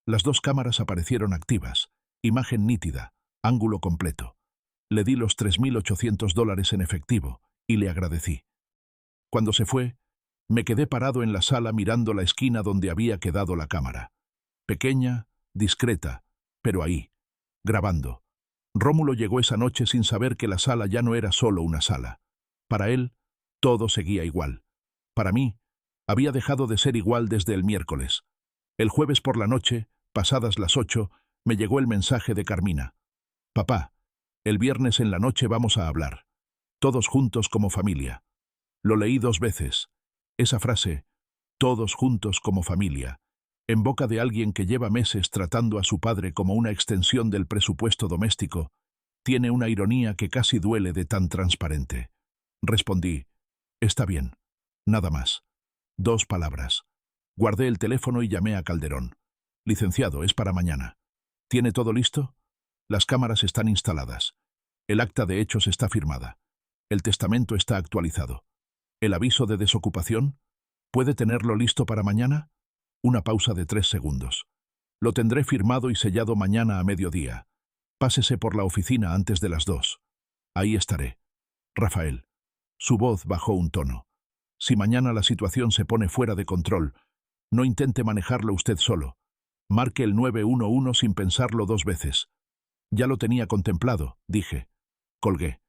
Las 2 cámaras aparecieron activas, imagen nítida, ángulo completo. Le di los $3.800 en efectivo y le agradecí. Cuando se fue, me quedé parado en la sala mirando la esquina donde había quedado la cámara. Pequeña, discreta, pero ahí, grabando. Rómulo llegó esa noche sin saber que la sala ya no era solo una sala. Para él, todo seguía igual. Para mí, había dejado de ser igual desde el miércoles. El jueves por la noche, pasadas las 8, me llegó el mensaje de Carmina. Papá, el viernes en la noche vamos a hablar. Todos juntos como familia. Lo leí 2 veces. Esa frase, todos juntos como familia, en boca de alguien que lleva meses tratando a su padre como una extensión del presupuesto doméstico, tiene una ironía que casi duele de tan transparente. Respondí, está bien. Nada más. 2 palabras. Guardé el teléfono y llamé a Calderón. Licenciado, es para mañana. ¿Tiene todo listo? Las cámaras están instaladas. El acta de hechos está firmada. El testamento está actualizado. ¿El aviso de desocupación? ¿Puede tenerlo listo para mañana? Una pausa de 3 segundos. Lo tendré firmado y sellado mañana a mediodía. Pásese por la oficina antes de las 2. Ahí estaré. Rafael. Su voz bajó un tono. Si mañana la situación se pone fuera de control, no intente manejarlo usted solo. Marque el 911 sin pensarlo 2 veces. Ya lo tenía contemplado, dije. Colgué.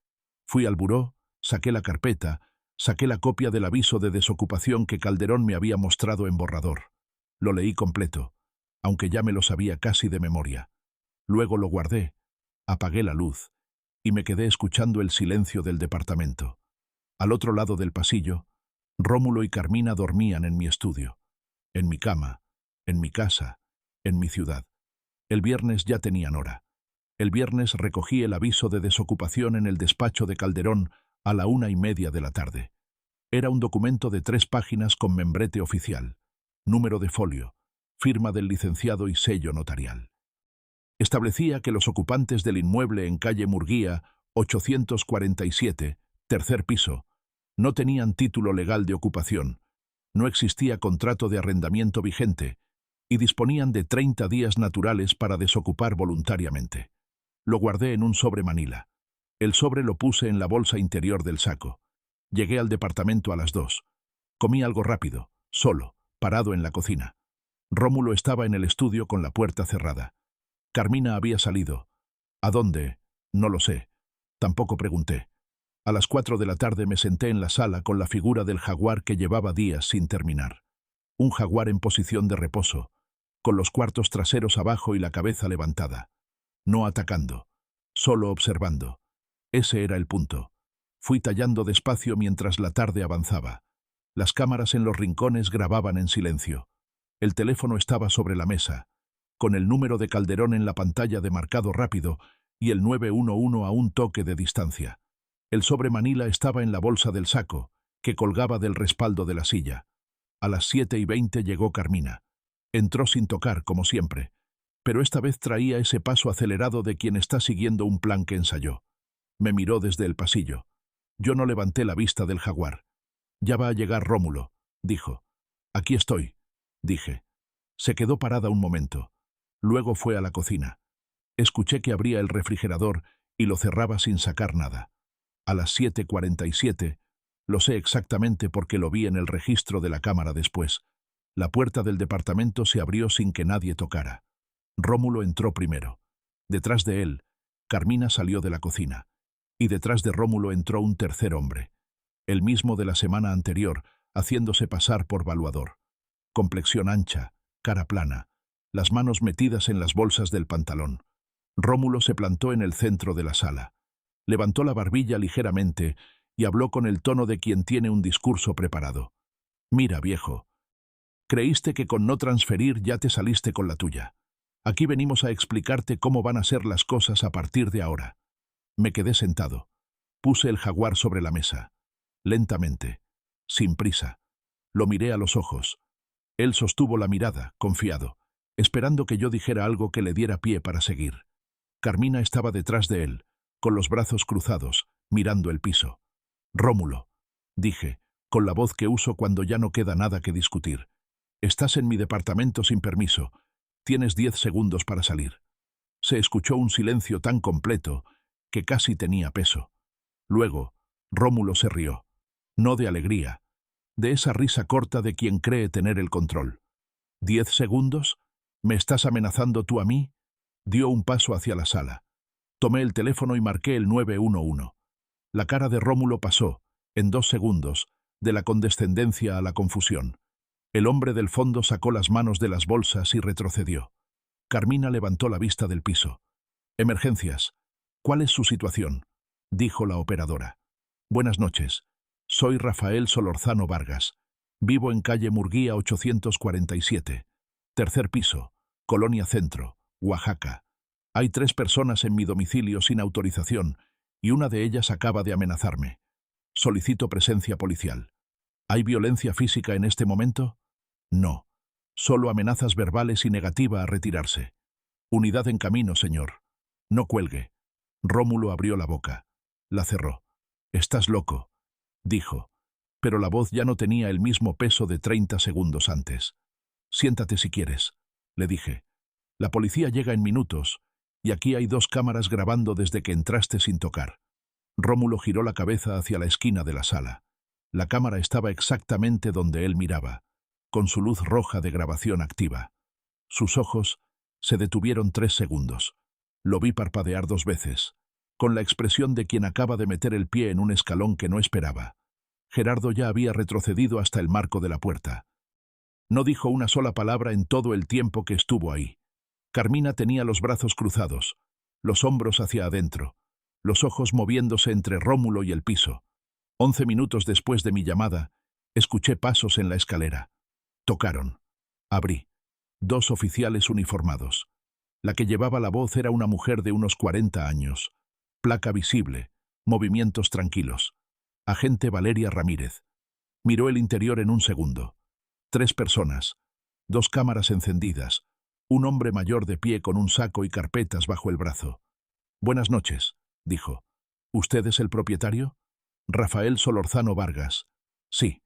Fui al buró, saqué la carpeta, saqué la copia del aviso de desocupación que Calderón me había mostrado en borrador. Lo leí completo, aunque ya me lo sabía casi de memoria. Luego lo guardé, apagué la luz y me quedé escuchando el silencio del departamento. Al otro lado del pasillo, Rómulo y Carmina dormían en mi estudio, en mi cama, en mi casa, en mi ciudad. El viernes ya tenían hora. El viernes recogí el aviso de desocupación en el despacho de Calderón a la 1:30 de la tarde. Era un documento de 3 páginas con membrete oficial, número de folio, firma del licenciado y sello notarial. Establecía que los ocupantes del inmueble en calle Murguía, 847, tercer piso, no tenían título legal de ocupación, no existía contrato de arrendamiento vigente y disponían de 30 días naturales para desocupar voluntariamente. Lo guardé en un sobre manila. El sobre lo puse en la bolsa interior del saco. Llegué al departamento a las 2. Comí algo rápido, solo, parado en la cocina. Rómulo estaba en el estudio con la puerta cerrada. Carmina había salido. ¿A dónde? No lo sé. Tampoco pregunté. A las 4 de la tarde me senté en la sala con la figura del jaguar que llevaba días sin terminar. Un jaguar en posición de reposo, con los cuartos traseros abajo y la cabeza levantada. No atacando, solo observando. Ese era el punto. Fui tallando despacio mientras la tarde avanzaba. Las cámaras en los rincones grababan en silencio. El teléfono estaba sobre la mesa, con el número de Calderón en la pantalla de marcado rápido y el 911 a un toque de distancia. El sobre manila estaba en la bolsa del saco, que colgaba del respaldo de la silla. A las 7:20 llegó Carmina. Entró sin tocar, como siempre, pero esta vez traía ese paso acelerado de quien está siguiendo un plan que ensayó. Me miró desde el pasillo. Yo no levanté la vista del jaguar. «Ya va a llegar Rómulo», dijo. «Aquí estoy», dije. Se quedó parada un momento. Luego fue a la cocina. Escuché que abría el refrigerador y lo cerraba sin sacar nada. A las 7:47, lo sé exactamente porque lo vi en el registro de la cámara después. La puerta del departamento se abrió sin que nadie tocara. Rómulo entró primero. Detrás de él, Carmina salió de la cocina. Y detrás de Rómulo entró un tercer hombre. El mismo de la semana anterior, haciéndose pasar por valuador. Complexión ancha, cara plana, las manos metidas en las bolsas del pantalón. Rómulo se plantó en el centro de la sala. Levantó la barbilla ligeramente y habló con el tono de quien tiene un discurso preparado. «Mira, viejo, creíste que con no transferir ya te saliste con la tuya. Aquí venimos a explicarte cómo van a ser las cosas a partir de ahora». Me quedé sentado. Puse el jaguar sobre la mesa. Lentamente, sin prisa. Lo miré a los ojos. Él sostuvo la mirada, confiado, esperando que yo dijera algo que le diera pie para seguir. Carmina estaba detrás de él, con los brazos cruzados, mirando el piso. «Rómulo», dije, con la voz que uso cuando ya no queda nada que discutir. «Estás en mi departamento sin permiso. Tienes 10 segundos para salir». Se escuchó un silencio tan completo que casi tenía peso. Luego, Rómulo se rió. No de alegría, de esa risa corta de quien cree tener el control. ¿10 segundos? ¿Me estás amenazando tú a mí? Dio un paso hacia la sala. Tomé el teléfono y marqué el 911. La cara de Rómulo pasó, en 2 segundos, de la condescendencia a la confusión. El hombre del fondo sacó las manos de las bolsas y retrocedió. Carmina levantó la vista del piso. «Emergencias. ¿Cuál es su situación?», dijo la operadora. «Buenas noches. Soy Rafael Solorzano Vargas. Vivo en calle Murguía 847. Tercer piso, Colonia Centro, Oaxaca. Hay 3 personas en mi domicilio sin autorización y una de ellas acaba de amenazarme. Solicito presencia policial. ¿Hay violencia física en este momento? No. Solo amenazas verbales y negativa a retirarse. Unidad en camino, señor. No cuelgue». Rómulo abrió la boca. La cerró. «Estás loco», dijo, pero la voz ya no tenía el mismo peso de 30 segundos antes. «Siéntate si quieres», le dije. «La policía llega en minutos, y aquí hay 2 cámaras grabando desde que entraste sin tocar». Rómulo giró la cabeza hacia la esquina de la sala. La cámara estaba exactamente donde él miraba, con su luz roja de grabación activa. Sus ojos se detuvieron 3 segundos. Lo vi parpadear 2 veces, con la expresión de quien acaba de meter el pie en un escalón que no esperaba. Gerardo ya había retrocedido hasta el marco de la puerta. No dijo una sola palabra en todo el tiempo que estuvo ahí. Carmina tenía los brazos cruzados, los hombros hacia adentro, los ojos moviéndose entre Rómulo y el piso. 11 minutos después de mi llamada, escuché pasos en la escalera. Tocaron. Abrí. 2 oficiales uniformados. La que llevaba la voz era una mujer de unos 40 años. Placa visible, movimientos tranquilos. Agente Valeria Ramírez. Miró el interior en un segundo. 3 personas, 2 cámaras encendidas, un hombre mayor de pie con un saco y carpetas bajo el brazo. «Buenas noches», dijo. «¿Usted es el propietario?» «Rafael Solorzano Vargas». «Sí».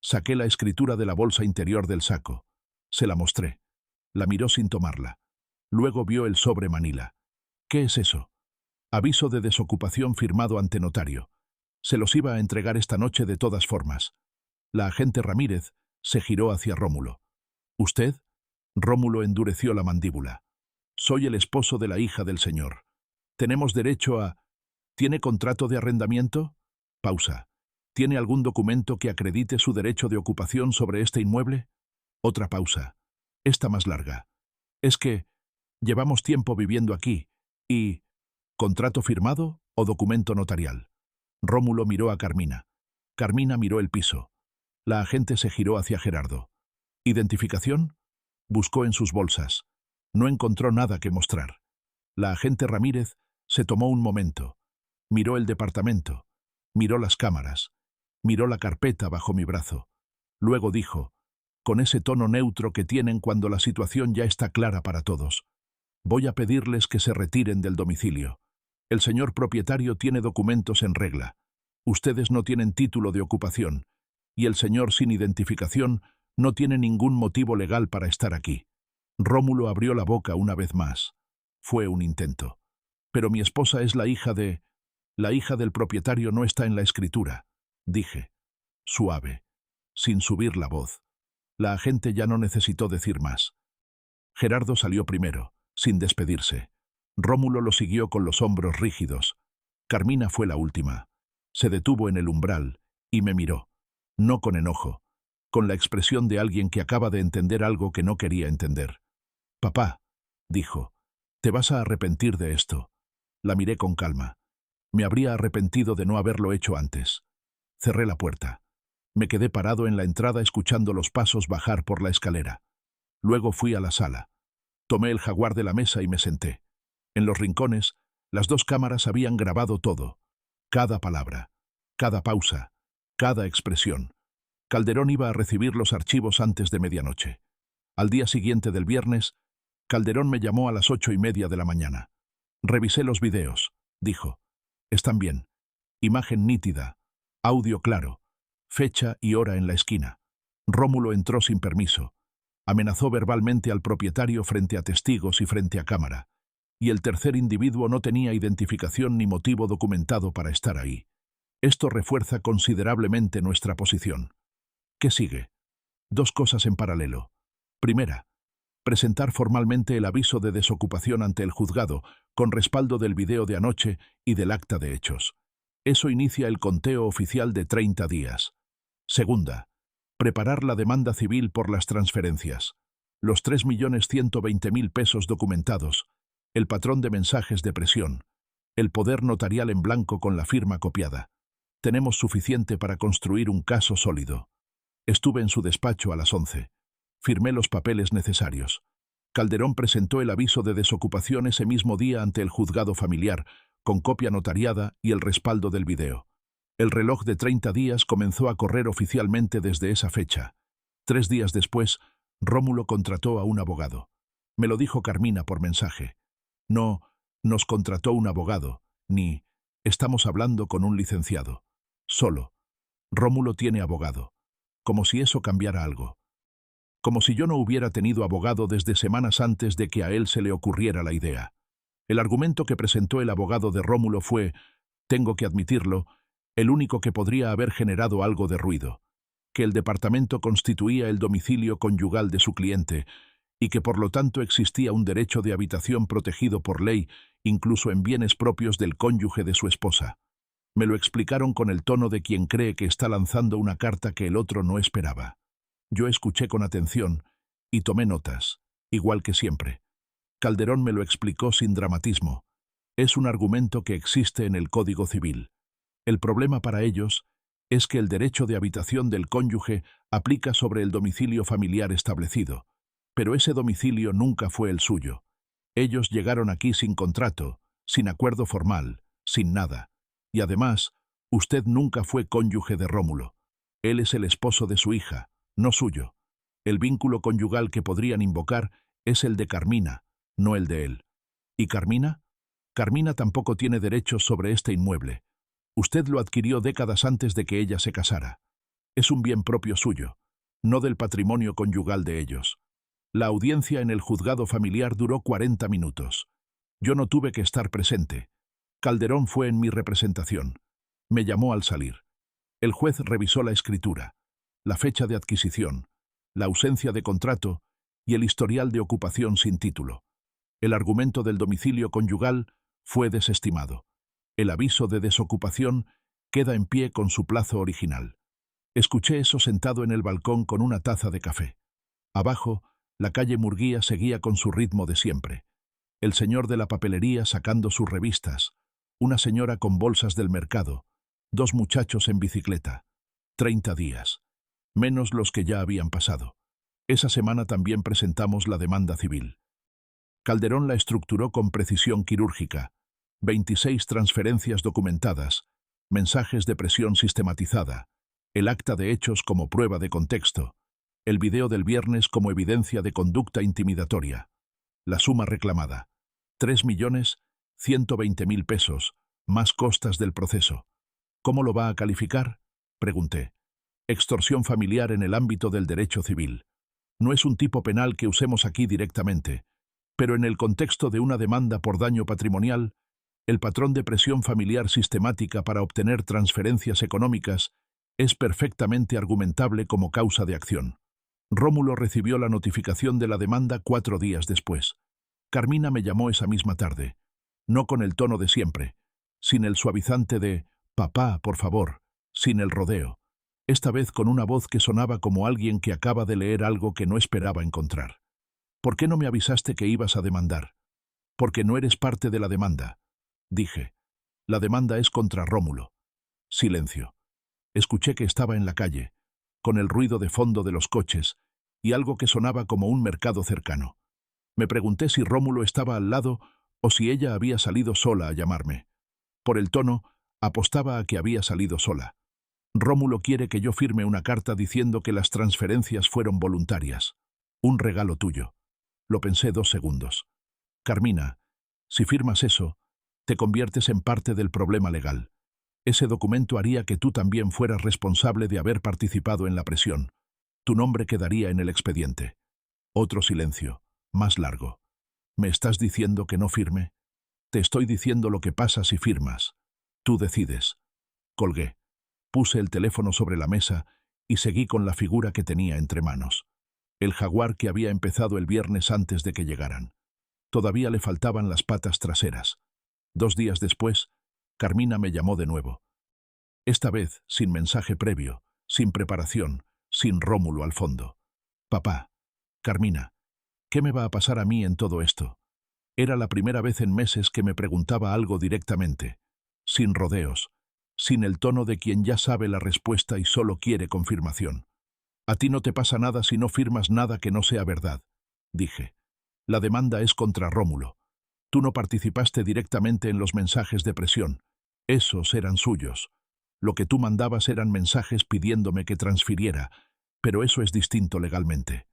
Saqué la escritura de la bolsa interior del saco. Se la mostré. La miró sin tomarla. Luego vio el sobre manila. «¿Qué es eso?» «Aviso de desocupación firmado ante notario. Se los iba a entregar esta noche de todas formas». La agente Ramírez se giró hacia Rómulo. «¿Usted?» Rómulo endureció la mandíbula. «Soy el esposo de la hija del señor. Tenemos derecho a... ¿Tiene contrato de arrendamiento?» Pausa. ¿Tiene algún documento que acredite su derecho de ocupación sobre este inmueble? Otra pausa. Esta más larga. «Es que llevamos tiempo viviendo aquí y... ¿contrato firmado o documento notarial?» Rómulo miró a Carmina. Carmina miró el piso. La agente se giró hacia Gerardo. «¿Identificación?» Buscó en sus bolsas. No encontró nada que mostrar. La agente Ramírez se tomó un momento. Miró el departamento. Miró las cámaras. Miró la carpeta bajo mi brazo. Luego dijo, con ese tono neutro que tienen cuando la situación ya está clara para todos: «Voy a pedirles que se retiren del domicilio. El señor propietario tiene documentos en regla. Ustedes no tienen título de ocupación. Y el señor sin identificación no tiene ningún motivo legal para estar aquí». Rómulo abrió la boca una vez más. Fue un intento. «Pero mi esposa es la hija de... La hija del propietario no está en la escritura», dije. Suave, sin subir la voz. La agente ya no necesitó decir más. Gerardo salió primero, sin despedirse. Rómulo lo siguió con los hombros rígidos. Carmina fue la última. Se detuvo en el umbral y me miró. No con enojo, con la expresión de alguien que acaba de entender algo que no quería entender. «Papá», dijo, «te vas a arrepentir de esto». La miré con calma. Me habría arrepentido de no haberlo hecho antes. Cerré la puerta. Me quedé parado en la entrada escuchando los pasos bajar por la escalera. Luego fui a la sala. Tomé el jaguar de la mesa y me senté. En los rincones, las 2 cámaras habían grabado todo. Cada palabra, cada pausa, cada expresión. Calderón iba a recibir los archivos antes de medianoche. Al día siguiente del viernes, Calderón me llamó a las 8:30 de la mañana. «Revisé los videos», dijo. «Están bien. Imagen nítida, audio claro, fecha y hora en la esquina». Rómulo entró sin permiso. Amenazó verbalmente al propietario frente a testigos y frente a cámara. y el tercer individuo no tenía identificación ni motivo documentado para estar ahí. Esto refuerza considerablemente nuestra posición. ¿Qué sigue? Dos cosas en paralelo. Primera, presentar formalmente el aviso de desocupación ante el juzgado, con respaldo del video de anoche y del acta de hechos. Eso inicia el conteo oficial de 30 días. Segunda, preparar la demanda civil por las transferencias. Los 3.120.000 pesos documentados, el patrón de mensajes de presión, el poder notarial en blanco con la firma copiada. Tenemos suficiente para construir un caso sólido. Estuve en su despacho a las 11. Firmé los papeles necesarios. Calderón presentó el aviso de desocupación ese mismo día ante el juzgado familiar, con copia notariada y el respaldo del video. El reloj de 30 días comenzó a correr oficialmente desde esa fecha. 3 días después, Rómulo contrató a un abogado. Me lo dijo Carmina por mensaje. No, nos contrató un abogado, ni estamos hablando con un licenciado. Solo. Rómulo tiene abogado. Como si eso cambiara algo. Como si yo no hubiera tenido abogado desde semanas antes de que a él se le ocurriera la idea. El argumento que presentó el abogado de Rómulo fue, tengo que admitirlo, el único que podría haber generado algo de ruido, que el departamento constituía el domicilio conyugal de su cliente y que por lo tanto existía un derecho de habitación protegido por ley, incluso en bienes propios del cónyuge de su esposa. Me lo explicaron con el tono de quien cree que está lanzando una carta que el otro no esperaba. Yo escuché con atención y tomé notas, igual que siempre. Calderón me lo explicó sin dramatismo. Es un argumento que existe en el Código Civil. El problema para ellos es que el derecho de habitación del cónyuge aplica sobre el domicilio familiar establecido, pero ese domicilio nunca fue el suyo. Ellos llegaron aquí sin contrato, sin acuerdo formal, sin nada. Y además, usted nunca fue cónyuge de Rómulo. Él es el esposo de su hija, no suyo. El vínculo conyugal que podrían invocar es el de Carmina, no el de él. ¿Y Carmina? Carmina tampoco tiene derechos sobre este inmueble. Usted lo adquirió décadas antes de que ella se casara. Es un bien propio suyo, no del patrimonio conyugal de ellos. La audiencia en el juzgado familiar duró 40 minutos. Yo no tuve que estar presente. Calderón fue en mi representación. Me llamó al salir. El juez revisó la escritura, la fecha de adquisición, la ausencia de contrato y el historial de ocupación sin título. El argumento del domicilio conyugal fue desestimado. El aviso de desocupación queda en pie con su plazo original. Escuché eso sentado en el balcón con una taza de café. Abajo, la calle Murguía seguía con su ritmo de siempre. El señor de la papelería sacando sus revistas, una señora con bolsas del mercado, 2 muchachos en bicicleta. 30 días. Menos los que ya habían pasado. Esa semana también presentamos la demanda civil. Calderón la estructuró con precisión quirúrgica. 26 transferencias documentadas, mensajes de presión sistematizada, el acta de hechos como prueba de contexto, el video del viernes como evidencia de conducta intimidatoria. La suma reclamada, 3.120.000 pesos, más costas del proceso. ¿Cómo lo va a calificar? Pregunté. Extorsión familiar en el ámbito del derecho civil. No es un tipo penal que usemos aquí directamente, pero en el contexto de una demanda por daño patrimonial, el patrón de presión familiar sistemática para obtener transferencias económicas es perfectamente argumentable como causa de acción. Rómulo recibió la notificación de la demanda 4 días después. Carmina me llamó esa misma tarde, no con el tono de siempre, sin el suavizante de «papá, por favor», sin el rodeo, esta vez con una voz que sonaba como alguien que acaba de leer algo que no esperaba encontrar. «¿Por qué no me avisaste que ibas a demandar?» «Porque no eres parte de la demanda», dije. «La demanda es contra Rómulo». Silencio. Escuché que estaba en la calle, con el ruido de fondo de los coches y algo que sonaba como un mercado cercano. Me pregunté si Rómulo estaba al lado o si ella había salido sola a llamarme. Por el tono, apostaba a que había salido sola. Rómulo quiere que yo firme una carta diciendo que las transferencias fueron voluntarias. Un regalo tuyo. Lo pensé 2 segundos. Carmina, si firmas eso, te conviertes en parte del problema legal. Ese documento haría que tú también fueras responsable de haber participado en la presión. Tu nombre quedaría en el expediente. Otro silencio, más largo. ¿Me estás diciendo que no firme? Te estoy diciendo lo que pasa si firmas. Tú decides. Colgué. Puse el teléfono sobre la mesa y seguí con la figura que tenía entre manos. El jaguar que había empezado el viernes antes de que llegaran. Todavía le faltaban las patas traseras. 2 días después, Carmina me llamó de nuevo. Esta vez sin mensaje previo, sin preparación, sin Rómulo al fondo. Papá, Carmina, ¿qué me va a pasar a mí en todo esto? Era la primera vez en meses que me preguntaba algo directamente, sin rodeos, sin el tono de quien ya sabe la respuesta y solo quiere confirmación. A ti no te pasa nada si no firmas nada que no sea verdad, dije. La demanda es contra Rómulo. Tú no participaste directamente en los mensajes de presión. Esos eran suyos. Lo que tú mandabas eran mensajes pidiéndome que transfiriera, pero eso es distinto legalmente.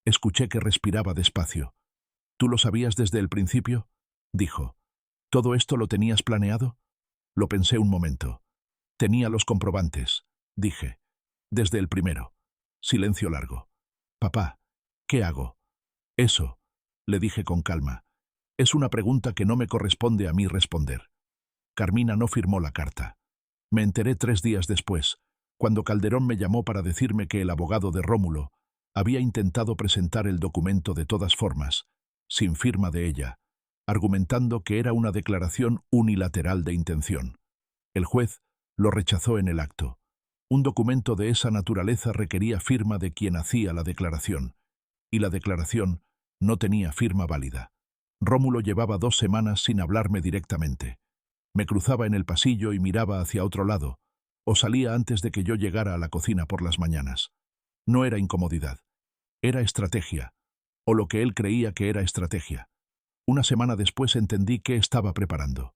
Escuché que respiraba despacio. ¿Tú lo sabías desde el principio? Dijo. ¿Todo esto lo tenías planeado? Lo pensé un momento. Tenía los comprobantes, dije. Desde el primero. Silencio largo. Papá, ¿qué hago? Eso, le dije con calma. Es una pregunta que no me corresponde a mí responder. Carmina no firmó la carta. Me enteré 3 días después, cuando Calderón me llamó para decirme que el abogado de Rómulo había intentado presentar el documento de todas formas, sin firma de ella, argumentando que era una declaración unilateral de intención. El juez lo rechazó en el acto. Un documento de esa naturaleza requería firma de quien hacía la declaración, y la declaración no tenía firma válida. Rómulo llevaba 2 semanas sin hablarme directamente. Me cruzaba en el pasillo y miraba hacia otro lado, o salía antes de que yo llegara a la cocina por las mañanas. No era incomodidad, era estrategia, o lo que él creía que era estrategia. Una semana después entendí qué estaba preparando.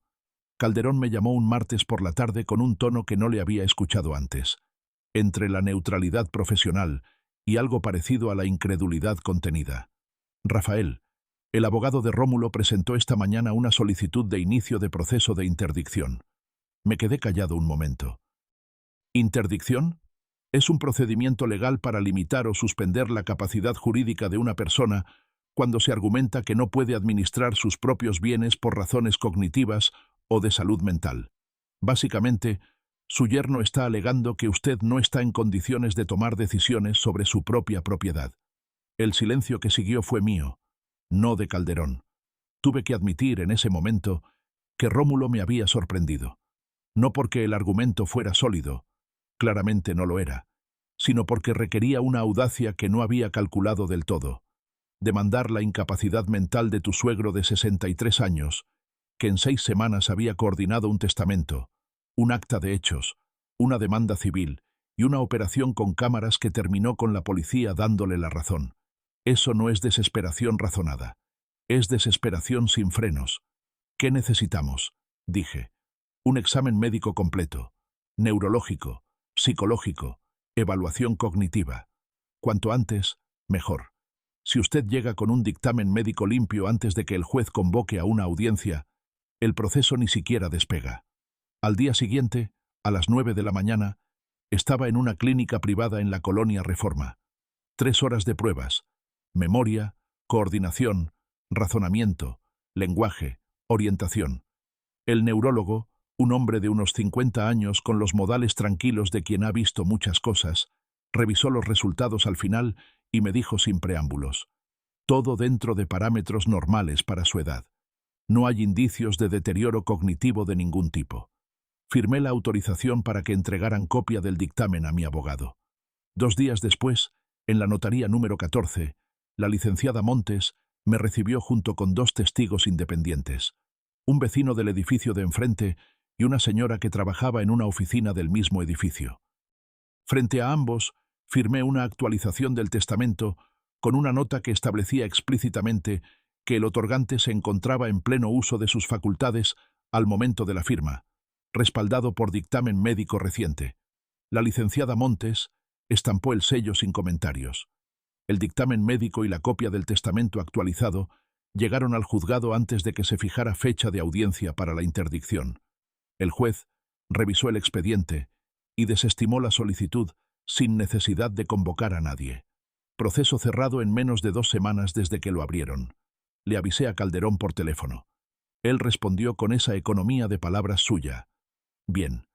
Calderón me llamó un martes por la tarde con un tono que no le había escuchado antes, entre la neutralidad profesional y algo parecido a la incredulidad contenida. Rafael, el abogado de Rómulo presentó esta mañana una solicitud de inicio de proceso de interdicción. Me quedé callado un momento. ¿Interdicción? Es un procedimiento legal para limitar o suspender la capacidad jurídica de una persona cuando se argumenta que no puede administrar sus propios bienes por razones cognitivas o de salud mental. Básicamente, su yerno está alegando que usted no está en condiciones de tomar decisiones sobre su propia propiedad. El silencio que siguió fue mío, no de Calderón. Tuve que admitir en ese momento que Rómulo me había sorprendido. No porque el argumento fuera sólido, claramente no lo era, sino porque requería una audacia que no había calculado del todo. Demandar la incapacidad mental de tu suegro de 63 años, que en 6 semanas había coordinado un testamento, un acta de hechos, una demanda civil y una operación con cámaras que terminó con la policía dándole la razón. Eso no es desesperación razonada. Es desesperación sin frenos. ¿Qué necesitamos? Dije. Un examen médico completo, neurológico, psicológico, evaluación cognitiva. Cuanto antes, mejor. Si usted llega con un dictamen médico limpio antes de que el juez convoque a una audiencia, el proceso ni siquiera despega. Al día siguiente, a las 9 de la mañana, estaba en una clínica privada en la colonia Reforma. 3 horas de pruebas, memoria, coordinación, razonamiento, lenguaje, orientación. El neurólogo, un hombre de unos 50 años con los modales tranquilos de quien ha visto muchas cosas, revisó los resultados al final y me dijo sin preámbulos: todo dentro de parámetros normales para su edad. No hay indicios de deterioro cognitivo de ningún tipo. Firmé la autorización para que entregaran copia del dictamen a mi abogado. 2 días después, en la notaría número 14, la licenciada Montes me recibió junto con 2 testigos independientes, un vecino del edificio de enfrente y una señora que trabajaba en una oficina del mismo edificio. Frente a ambos, firmé una actualización del testamento con una nota que establecía explícitamente que el otorgante se encontraba en pleno uso de sus facultades al momento de la firma, respaldado por dictamen médico reciente. La licenciada Montes estampó el sello sin comentarios. El dictamen médico y la copia del testamento actualizado llegaron al juzgado antes de que se fijara fecha de audiencia para la interdicción. El juez revisó el expediente y desestimó la solicitud sin necesidad de convocar a nadie. Proceso cerrado en menos de 2 semanas desde que lo abrieron. Le avisé a Calderón por teléfono. Él respondió con esa economía de palabras suya. Bien,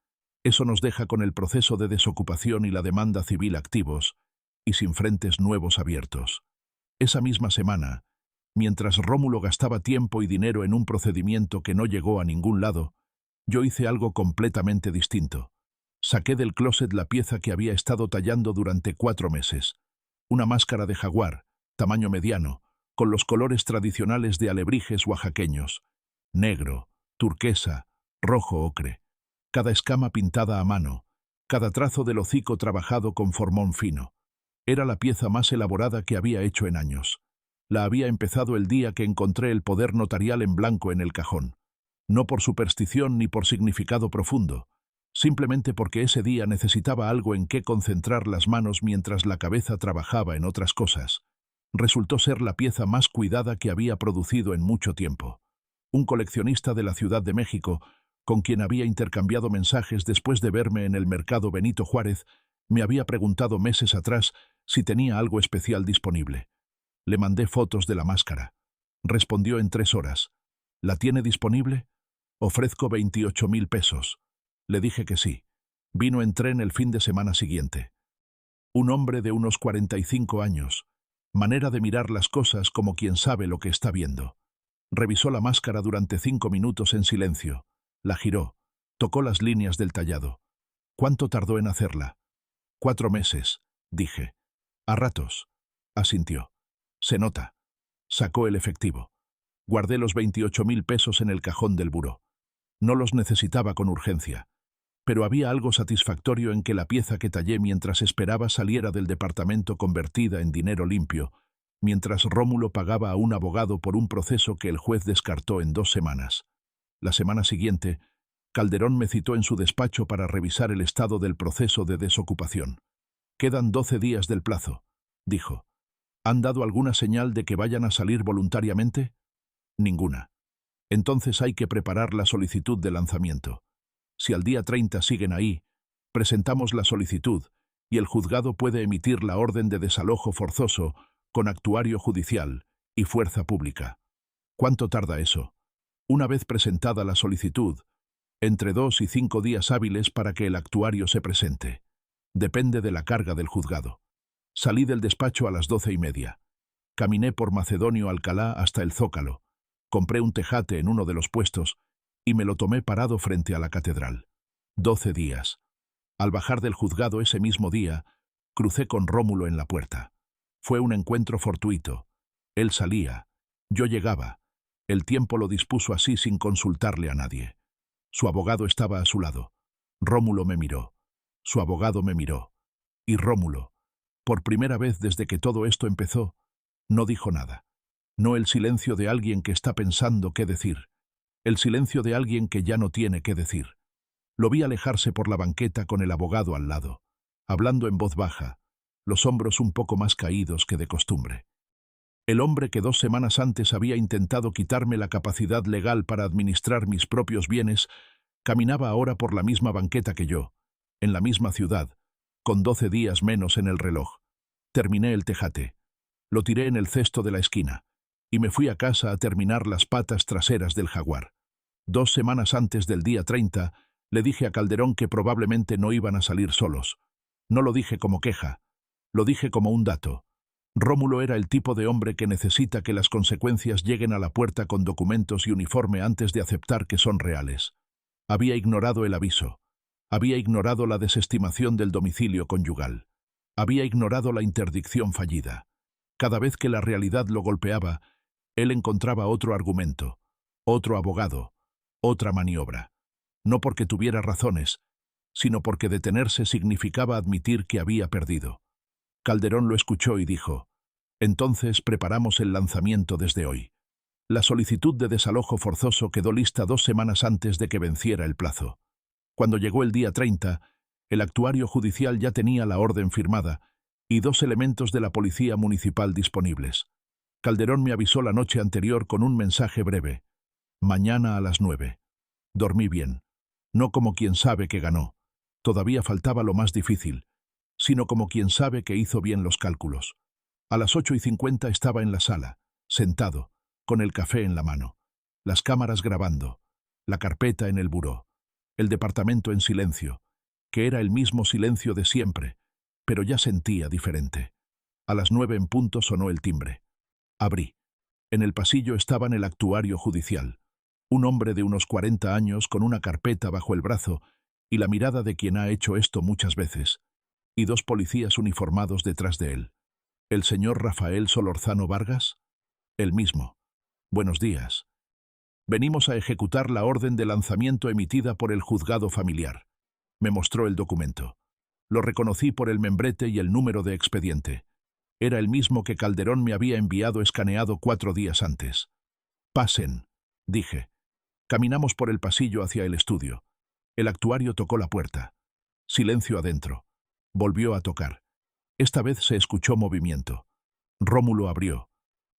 eso nos deja con el proceso de desocupación y la demanda civil activos, y sin frentes nuevos abiertos. Esa misma semana, mientras Rómulo gastaba tiempo y dinero en un procedimiento que no llegó a ningún lado, yo hice algo completamente distinto. Saqué del closet la pieza que había estado tallando durante 4 meses. Una máscara de jaguar, tamaño mediano, con los colores tradicionales de alebrijes oaxaqueños: negro, turquesa, rojo ocre. Cada escama pintada a mano, cada trazo del hocico trabajado con formón fino. Era la pieza más elaborada que había hecho en años. La había empezado el día que encontré el poder notarial en blanco en el cajón. No por superstición ni por significado profundo, simplemente porque ese día necesitaba algo en qué concentrar las manos mientras la cabeza trabajaba en otras cosas. Resultó ser la pieza más cuidada que había producido en mucho tiempo. Un coleccionista de la Ciudad de México, con quien había intercambiado mensajes después de verme en el mercado Benito Juárez, me había preguntado meses atrás si tenía algo especial disponible. Le mandé fotos de la máscara. Respondió en 3 horas. ¿La tiene disponible? Ofrezco 28,000 pesos. Le dije que sí. Vino en tren el fin de semana siguiente. Un hombre de unos 45 años. Manera de mirar las cosas como quien sabe lo que está viendo. Revisó la máscara durante 5 minutos en silencio. La giró. Tocó las líneas del tallado. ¿Cuánto tardó en hacerla? 4 meses, dije. A ratos. Asintió. Se nota. Sacó el efectivo. Guardé los 28,000 pesos en el cajón del buró. No los necesitaba con urgencia. Pero había algo satisfactorio en que la pieza que tallé mientras esperaba saliera del departamento convertida en dinero limpio, mientras Rómulo pagaba a un abogado por un proceso que el juez descartó en 2 semanas. La semana siguiente, Calderón me citó en su despacho para revisar el estado del proceso de desocupación. «Quedan 12 días del plazo», dijo. «¿Han dado alguna señal de que vayan a salir voluntariamente?» «Ninguna. Entonces hay que preparar la solicitud de lanzamiento. Si al día 30 siguen ahí, presentamos la solicitud y el juzgado puede emitir la orden de desalojo forzoso con actuario judicial y fuerza pública». «¿Cuánto tarda eso?» «Una vez presentada la solicitud, entre 2 y 5 días hábiles para que el actuario se presente. Depende de la carga del juzgado». Salí del despacho a las 12:30. Caminé por Macedonio Alcalá hasta el Zócalo. Compré un tejate en uno de los puestos y me lo tomé parado frente a la catedral. 12 días. Al bajar del juzgado ese mismo día, crucé con Rómulo en la puerta. Fue un encuentro fortuito. Él salía. Yo llegaba. El tiempo lo dispuso así sin consultarle a nadie. Su abogado estaba a su lado. Rómulo me miró. Su abogado me miró. Y Rómulo, por primera vez desde que todo esto empezó, no dijo nada. No el silencio de alguien que está pensando qué decir. El silencio de alguien que ya no tiene qué decir. Lo vi alejarse por la banqueta con el abogado al lado, hablando en voz baja, los hombros un poco más caídos que de costumbre. El hombre que 2 semanas antes había intentado quitarme la capacidad legal para administrar mis propios bienes, caminaba ahora por la misma banqueta que yo, en la misma ciudad, con 12 días menos en el reloj. Terminé el tejate. Lo tiré en el cesto de la esquina y me fui a casa a terminar las patas traseras del jaguar. 2 semanas antes del día 30, le dije a Calderón que probablemente no iban a salir solos. No lo dije como queja, lo dije como un dato. Rómulo era el tipo de hombre que necesita que las consecuencias lleguen a la puerta con documentos y uniforme antes de aceptar que son reales. Había ignorado el aviso. Había ignorado la desestimación del domicilio conyugal. Había ignorado la interdicción fallida. Cada vez que la realidad lo golpeaba, él encontraba otro argumento, otro abogado, otra maniobra. No porque tuviera razones, sino porque detenerse significaba admitir que había perdido. Calderón lo escuchó y dijo: «Entonces preparamos el lanzamiento desde hoy». La solicitud de desalojo forzoso quedó lista 2 semanas antes de que venciera el plazo. Cuando llegó el día 30, el actuario judicial ya tenía la orden firmada y 2 elementos de la policía municipal disponibles. Calderón me avisó la noche anterior con un mensaje breve: «Mañana a las 9». Dormí bien. No como quien sabe que ganó. Todavía faltaba lo más difícil, sino como quien sabe que hizo bien los cálculos. A las 8:50 estaba en la sala, sentado, con el café en la mano, las cámaras grabando, la carpeta en el buró, el departamento en silencio, que era el mismo silencio de siempre, pero ya sentía diferente. A las 9 en punto sonó el timbre. Abrí. En el pasillo estaban el actuario judicial, un hombre de unos 40 años con una carpeta bajo el brazo y la mirada de quien ha hecho esto muchas veces, y dos policías uniformados detrás de él. ¿El señor Rafael Solorzano Vargas? El mismo. Buenos días. Venimos a ejecutar la orden de lanzamiento emitida por el juzgado familiar. Me mostró el documento. Lo reconocí por el membrete y el número de expediente. Era el mismo que Calderón me había enviado escaneado 4 días antes. Pasen, dije. Caminamos por el pasillo hacia el estudio. El actuario tocó la puerta. Silencio adentro. Volvió a tocar. Esta vez se escuchó movimiento. Rómulo abrió.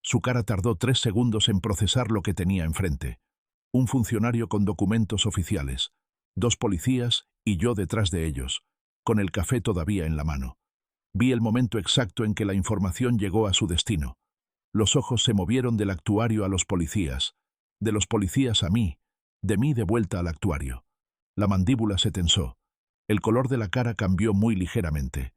Su cara tardó 3 segundos en procesar lo que tenía enfrente. Un funcionario con documentos oficiales, 2 policías y yo detrás de ellos, con el café todavía en la mano. Vi el momento exacto en que la información llegó a su destino. Los ojos se movieron del actuario a los policías, de los policías a mí, de mí de vuelta al actuario. La mandíbula se tensó. El color de la cara cambió muy ligeramente.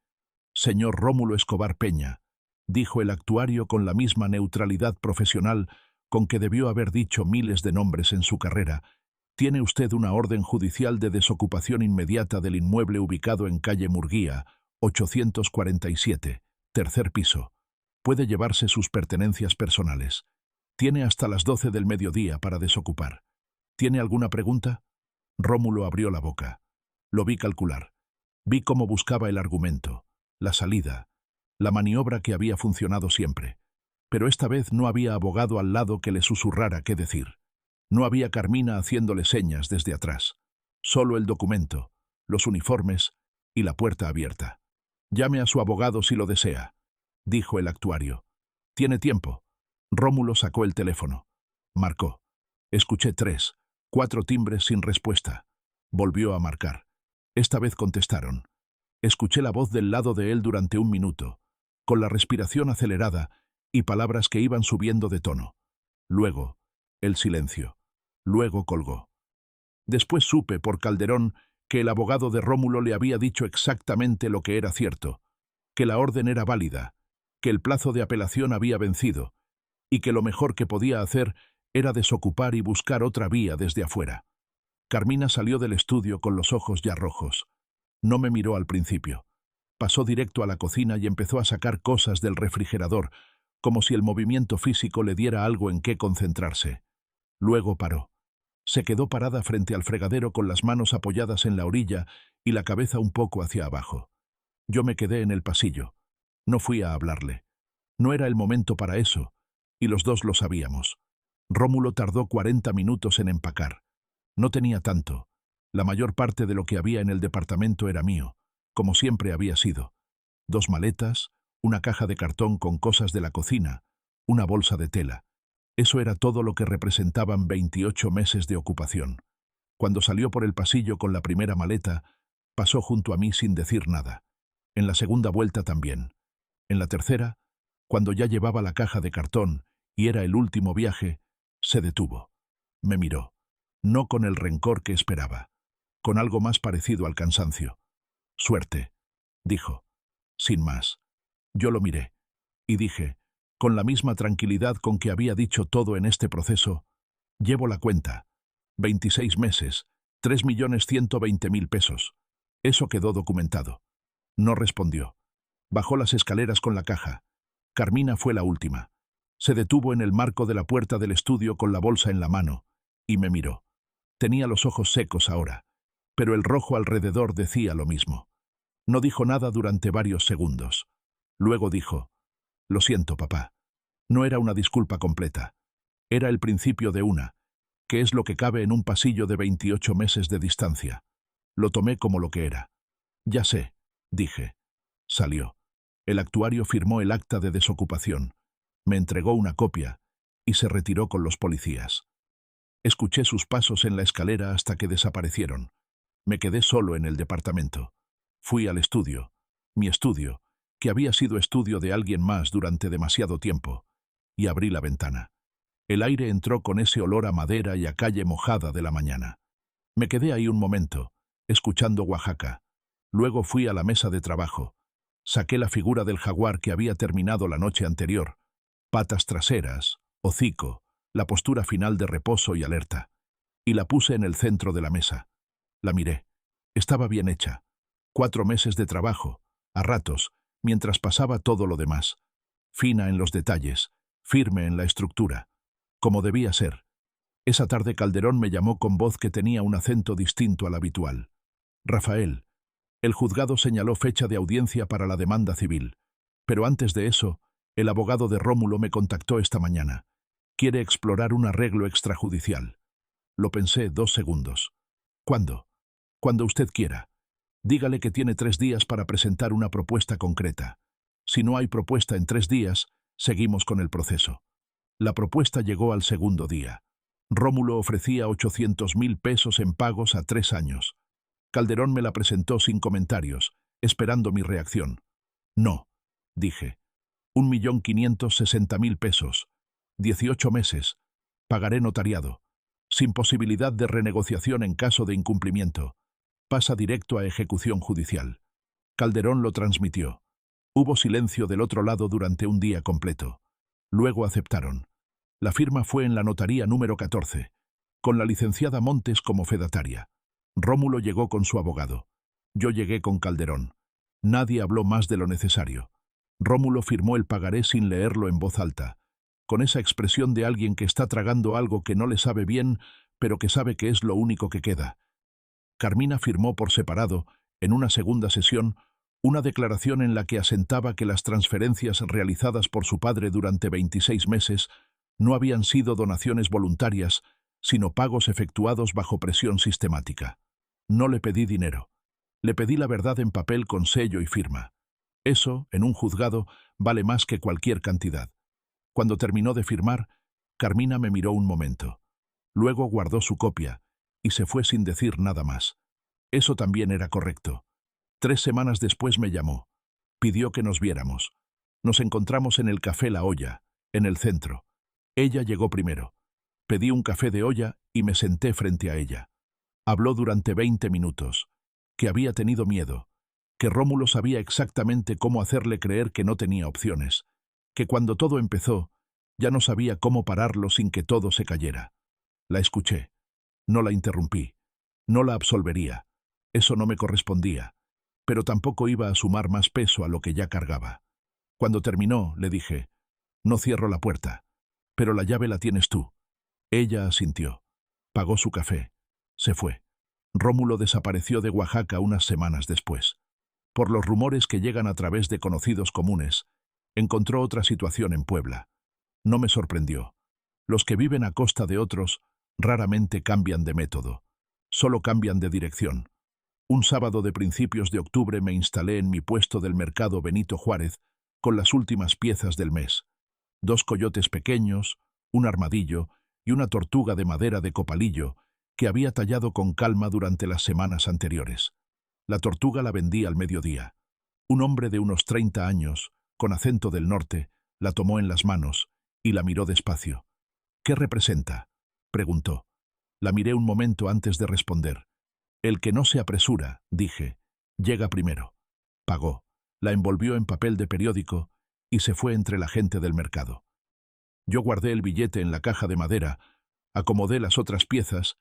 Señor Rómulo Escobar Peña, dijo el actuario con la misma neutralidad profesional con que debió haber dicho miles de nombres en su carrera, tiene usted una orden judicial de desocupación inmediata del inmueble ubicado en calle Murguía, 847, tercer piso. Puede llevarse sus pertenencias personales. Tiene hasta las 12 del mediodía para desocupar. ¿Tiene alguna pregunta? Rómulo abrió la boca. Lo vi calcular. Vi cómo buscaba el argumento, la salida, la maniobra que había funcionado siempre. Pero esta vez no había abogado al lado que le susurrara qué decir. No había Carmina haciéndole señas desde atrás. Solo el documento, los uniformes y la puerta abierta. Llame a su abogado si lo desea, dijo el actuario. ¿Tiene tiempo? Rómulo sacó el teléfono. Marcó. Escuché 3, 4 timbres sin respuesta. Volvió a marcar. Esta vez contestaron. Escuché la voz del lado de él durante 1 minuto, con la respiración acelerada y palabras que iban subiendo de tono. Luego, el silencio. Luego colgó. Después supe por Calderón que el abogado de Rómulo le había dicho exactamente lo que era cierto, que la orden era válida, que el plazo de apelación había vencido, y que lo mejor que podía hacer era desocupar y buscar otra vía desde afuera. Carmina salió del estudio con los ojos ya rojos. No me miró al principio. Pasó directo a la cocina y empezó a sacar cosas del refrigerador, como si el movimiento físico le diera algo en qué concentrarse. Luego paró. Se quedó parada frente al fregadero con las manos apoyadas en la orilla y la cabeza un poco hacia abajo. Yo me quedé en el pasillo. No fui a hablarle. No era el momento para eso, y los dos lo sabíamos. Rómulo tardó 40 minutos en empacar. No tenía tanto. La mayor parte de lo que había en el departamento era mío, como siempre había sido. 2 maletas, una caja de cartón con cosas de la cocina, una bolsa de tela. Eso era todo lo que representaban 28 meses de ocupación. Cuando salió por el pasillo con la primera maleta, pasó junto a mí sin decir nada. En la segunda vuelta también. En la tercera, cuando ya llevaba la caja de cartón y era el último viaje, se detuvo. Me miró. No con el rencor que esperaba, con algo más parecido al cansancio. Suerte, dijo. Sin más. Yo lo miré. Y dije, con la misma tranquilidad con que había dicho todo en este proceso, llevo la cuenta. 26 meses, 3.120.000 pesos. Eso quedó documentado. No respondió. Bajó las escaleras con la caja. Carmina fue la última. Se detuvo en el marco de la puerta del estudio con la bolsa en la mano, y me miró. Tenía los ojos secos ahora, pero el rojo alrededor decía lo mismo. No dijo nada durante varios segundos. Luego dijo, «Lo siento, papá». No era una disculpa completa. Era el principio de una, que es lo que cabe en un pasillo de 28 meses de distancia. Lo tomé como lo que era. «Ya sé», dije. Salió. El actuario firmó el acta de desocupación, me entregó una copia y se retiró con los policías. Escuché sus pasos en la escalera hasta que desaparecieron. Me quedé solo en el departamento. Fui al estudio, mi estudio, que había sido estudio de alguien más durante demasiado tiempo, y abrí la ventana. El aire entró con ese olor a madera y a calle mojada de la mañana. Me quedé ahí un momento, escuchando Oaxaca. Luego fui a la mesa de trabajo. Saqué la figura del jaguar que había terminado la noche anterior. Patas traseras, hocico, la postura final de reposo y alerta. Y la puse en el centro de la mesa. La miré. Estaba bien hecha. 4 meses de trabajo, a ratos, mientras pasaba todo lo demás. Fina en los detalles, firme en la estructura. Como debía ser. Esa tarde Calderón me llamó con voz que tenía un acento distinto al habitual. Rafael. El juzgado señaló fecha de audiencia para la demanda civil. Pero antes de eso, el abogado de Rómulo me contactó esta mañana. Quiere explorar un arreglo extrajudicial. Lo pensé 2 segundos. ¿Cuándo? Cuando usted quiera. Dígale que tiene 3 días para presentar una propuesta concreta. Si no hay propuesta en 3 días, seguimos con el proceso. La propuesta llegó al segundo día. Rómulo ofrecía 800.000 pesos en pagos a 3 años. Calderón me la presentó sin comentarios, esperando mi reacción. No, dije. 1.560.000 pesos. 18 meses. Pagaré notariado. Sin posibilidad de renegociación en caso de incumplimiento. Pasa directo a ejecución judicial. Calderón lo transmitió. Hubo silencio del otro lado durante un día completo. Luego aceptaron. La firma fue en la notaría número 14, con la licenciada Montes como fedataria. Rómulo llegó con su abogado. Yo llegué con Calderón. Nadie habló más de lo necesario. Rómulo firmó el pagaré sin leerlo en voz alta, con esa expresión de alguien que está tragando algo que no le sabe bien, pero que sabe que es lo único que queda. Carmina firmó por separado, en una segunda sesión, una declaración en la que asentaba que las transferencias realizadas por su padre durante 26 meses no habían sido donaciones voluntarias, sino pagos efectuados bajo presión sistemática. No le pedí dinero. Le pedí la verdad en papel con sello y firma. Eso, en un juzgado, vale más que cualquier cantidad. Cuando terminó de firmar, Carmina me miró un momento. Luego guardó su copia y se fue sin decir nada más. Eso también era correcto. 3 semanas después me llamó. Pidió que nos viéramos. Nos encontramos en el Café La Olla, en el centro. Ella llegó primero. Pedí un café de olla y me senté frente a ella. Habló durante 20 minutos. Que había tenido miedo. Que Rómulo sabía exactamente cómo hacerle creer que no tenía opciones. Que cuando todo empezó, ya no sabía cómo pararlo sin que todo se cayera. La escuché. No la interrumpí. No la absolvería. Eso no me correspondía. Pero tampoco iba a sumar más peso a lo que ya cargaba. Cuando terminó, le dije, no cierro la puerta, pero la llave la tienes tú. Ella asintió. Pagó su café. Se fue. Rómulo desapareció de Oaxaca unas semanas después. Por los rumores que llegan a través de conocidos comunes, encontró otra situación en Puebla. No me sorprendió. Los que viven a costa de otros raramente cambian de método. Solo cambian de dirección. Un sábado de principios de octubre me instalé en mi puesto del mercado Benito Juárez con las últimas piezas del mes. 2 coyotes pequeños, un armadillo y una tortuga de madera de copalillo que había tallado con calma durante las semanas anteriores. La tortuga la vendí al mediodía. Un hombre de unos 30 años, con acento del norte, la tomó en las manos y la miró despacio. ¿Qué representa?, preguntó. La miré un momento antes de responder. El que no se apresura, dije, llega primero. Pagó, la envolvió en papel de periódico y se fue entre la gente del mercado. Yo guardé el billete en la caja de madera, acomodé las otras piezas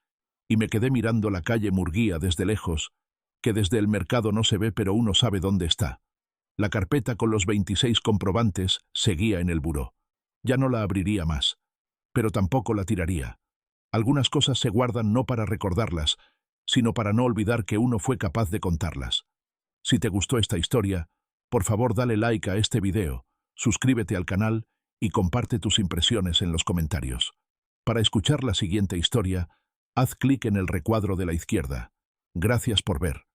y me quedé mirando la calle Murguía desde lejos, que desde el mercado no se ve pero uno sabe dónde está. La carpeta con los 26 comprobantes seguía en el buró. Ya no la abriría más, pero tampoco la tiraría. Algunas cosas se guardan no para recordarlas, sino para no olvidar que uno fue capaz de contarlas. Si te gustó esta historia, por favor dale like a este video, suscríbete al canal y comparte tus impresiones en los comentarios. Para escuchar la siguiente historia, haz clic en el recuadro de la izquierda. Gracias por ver.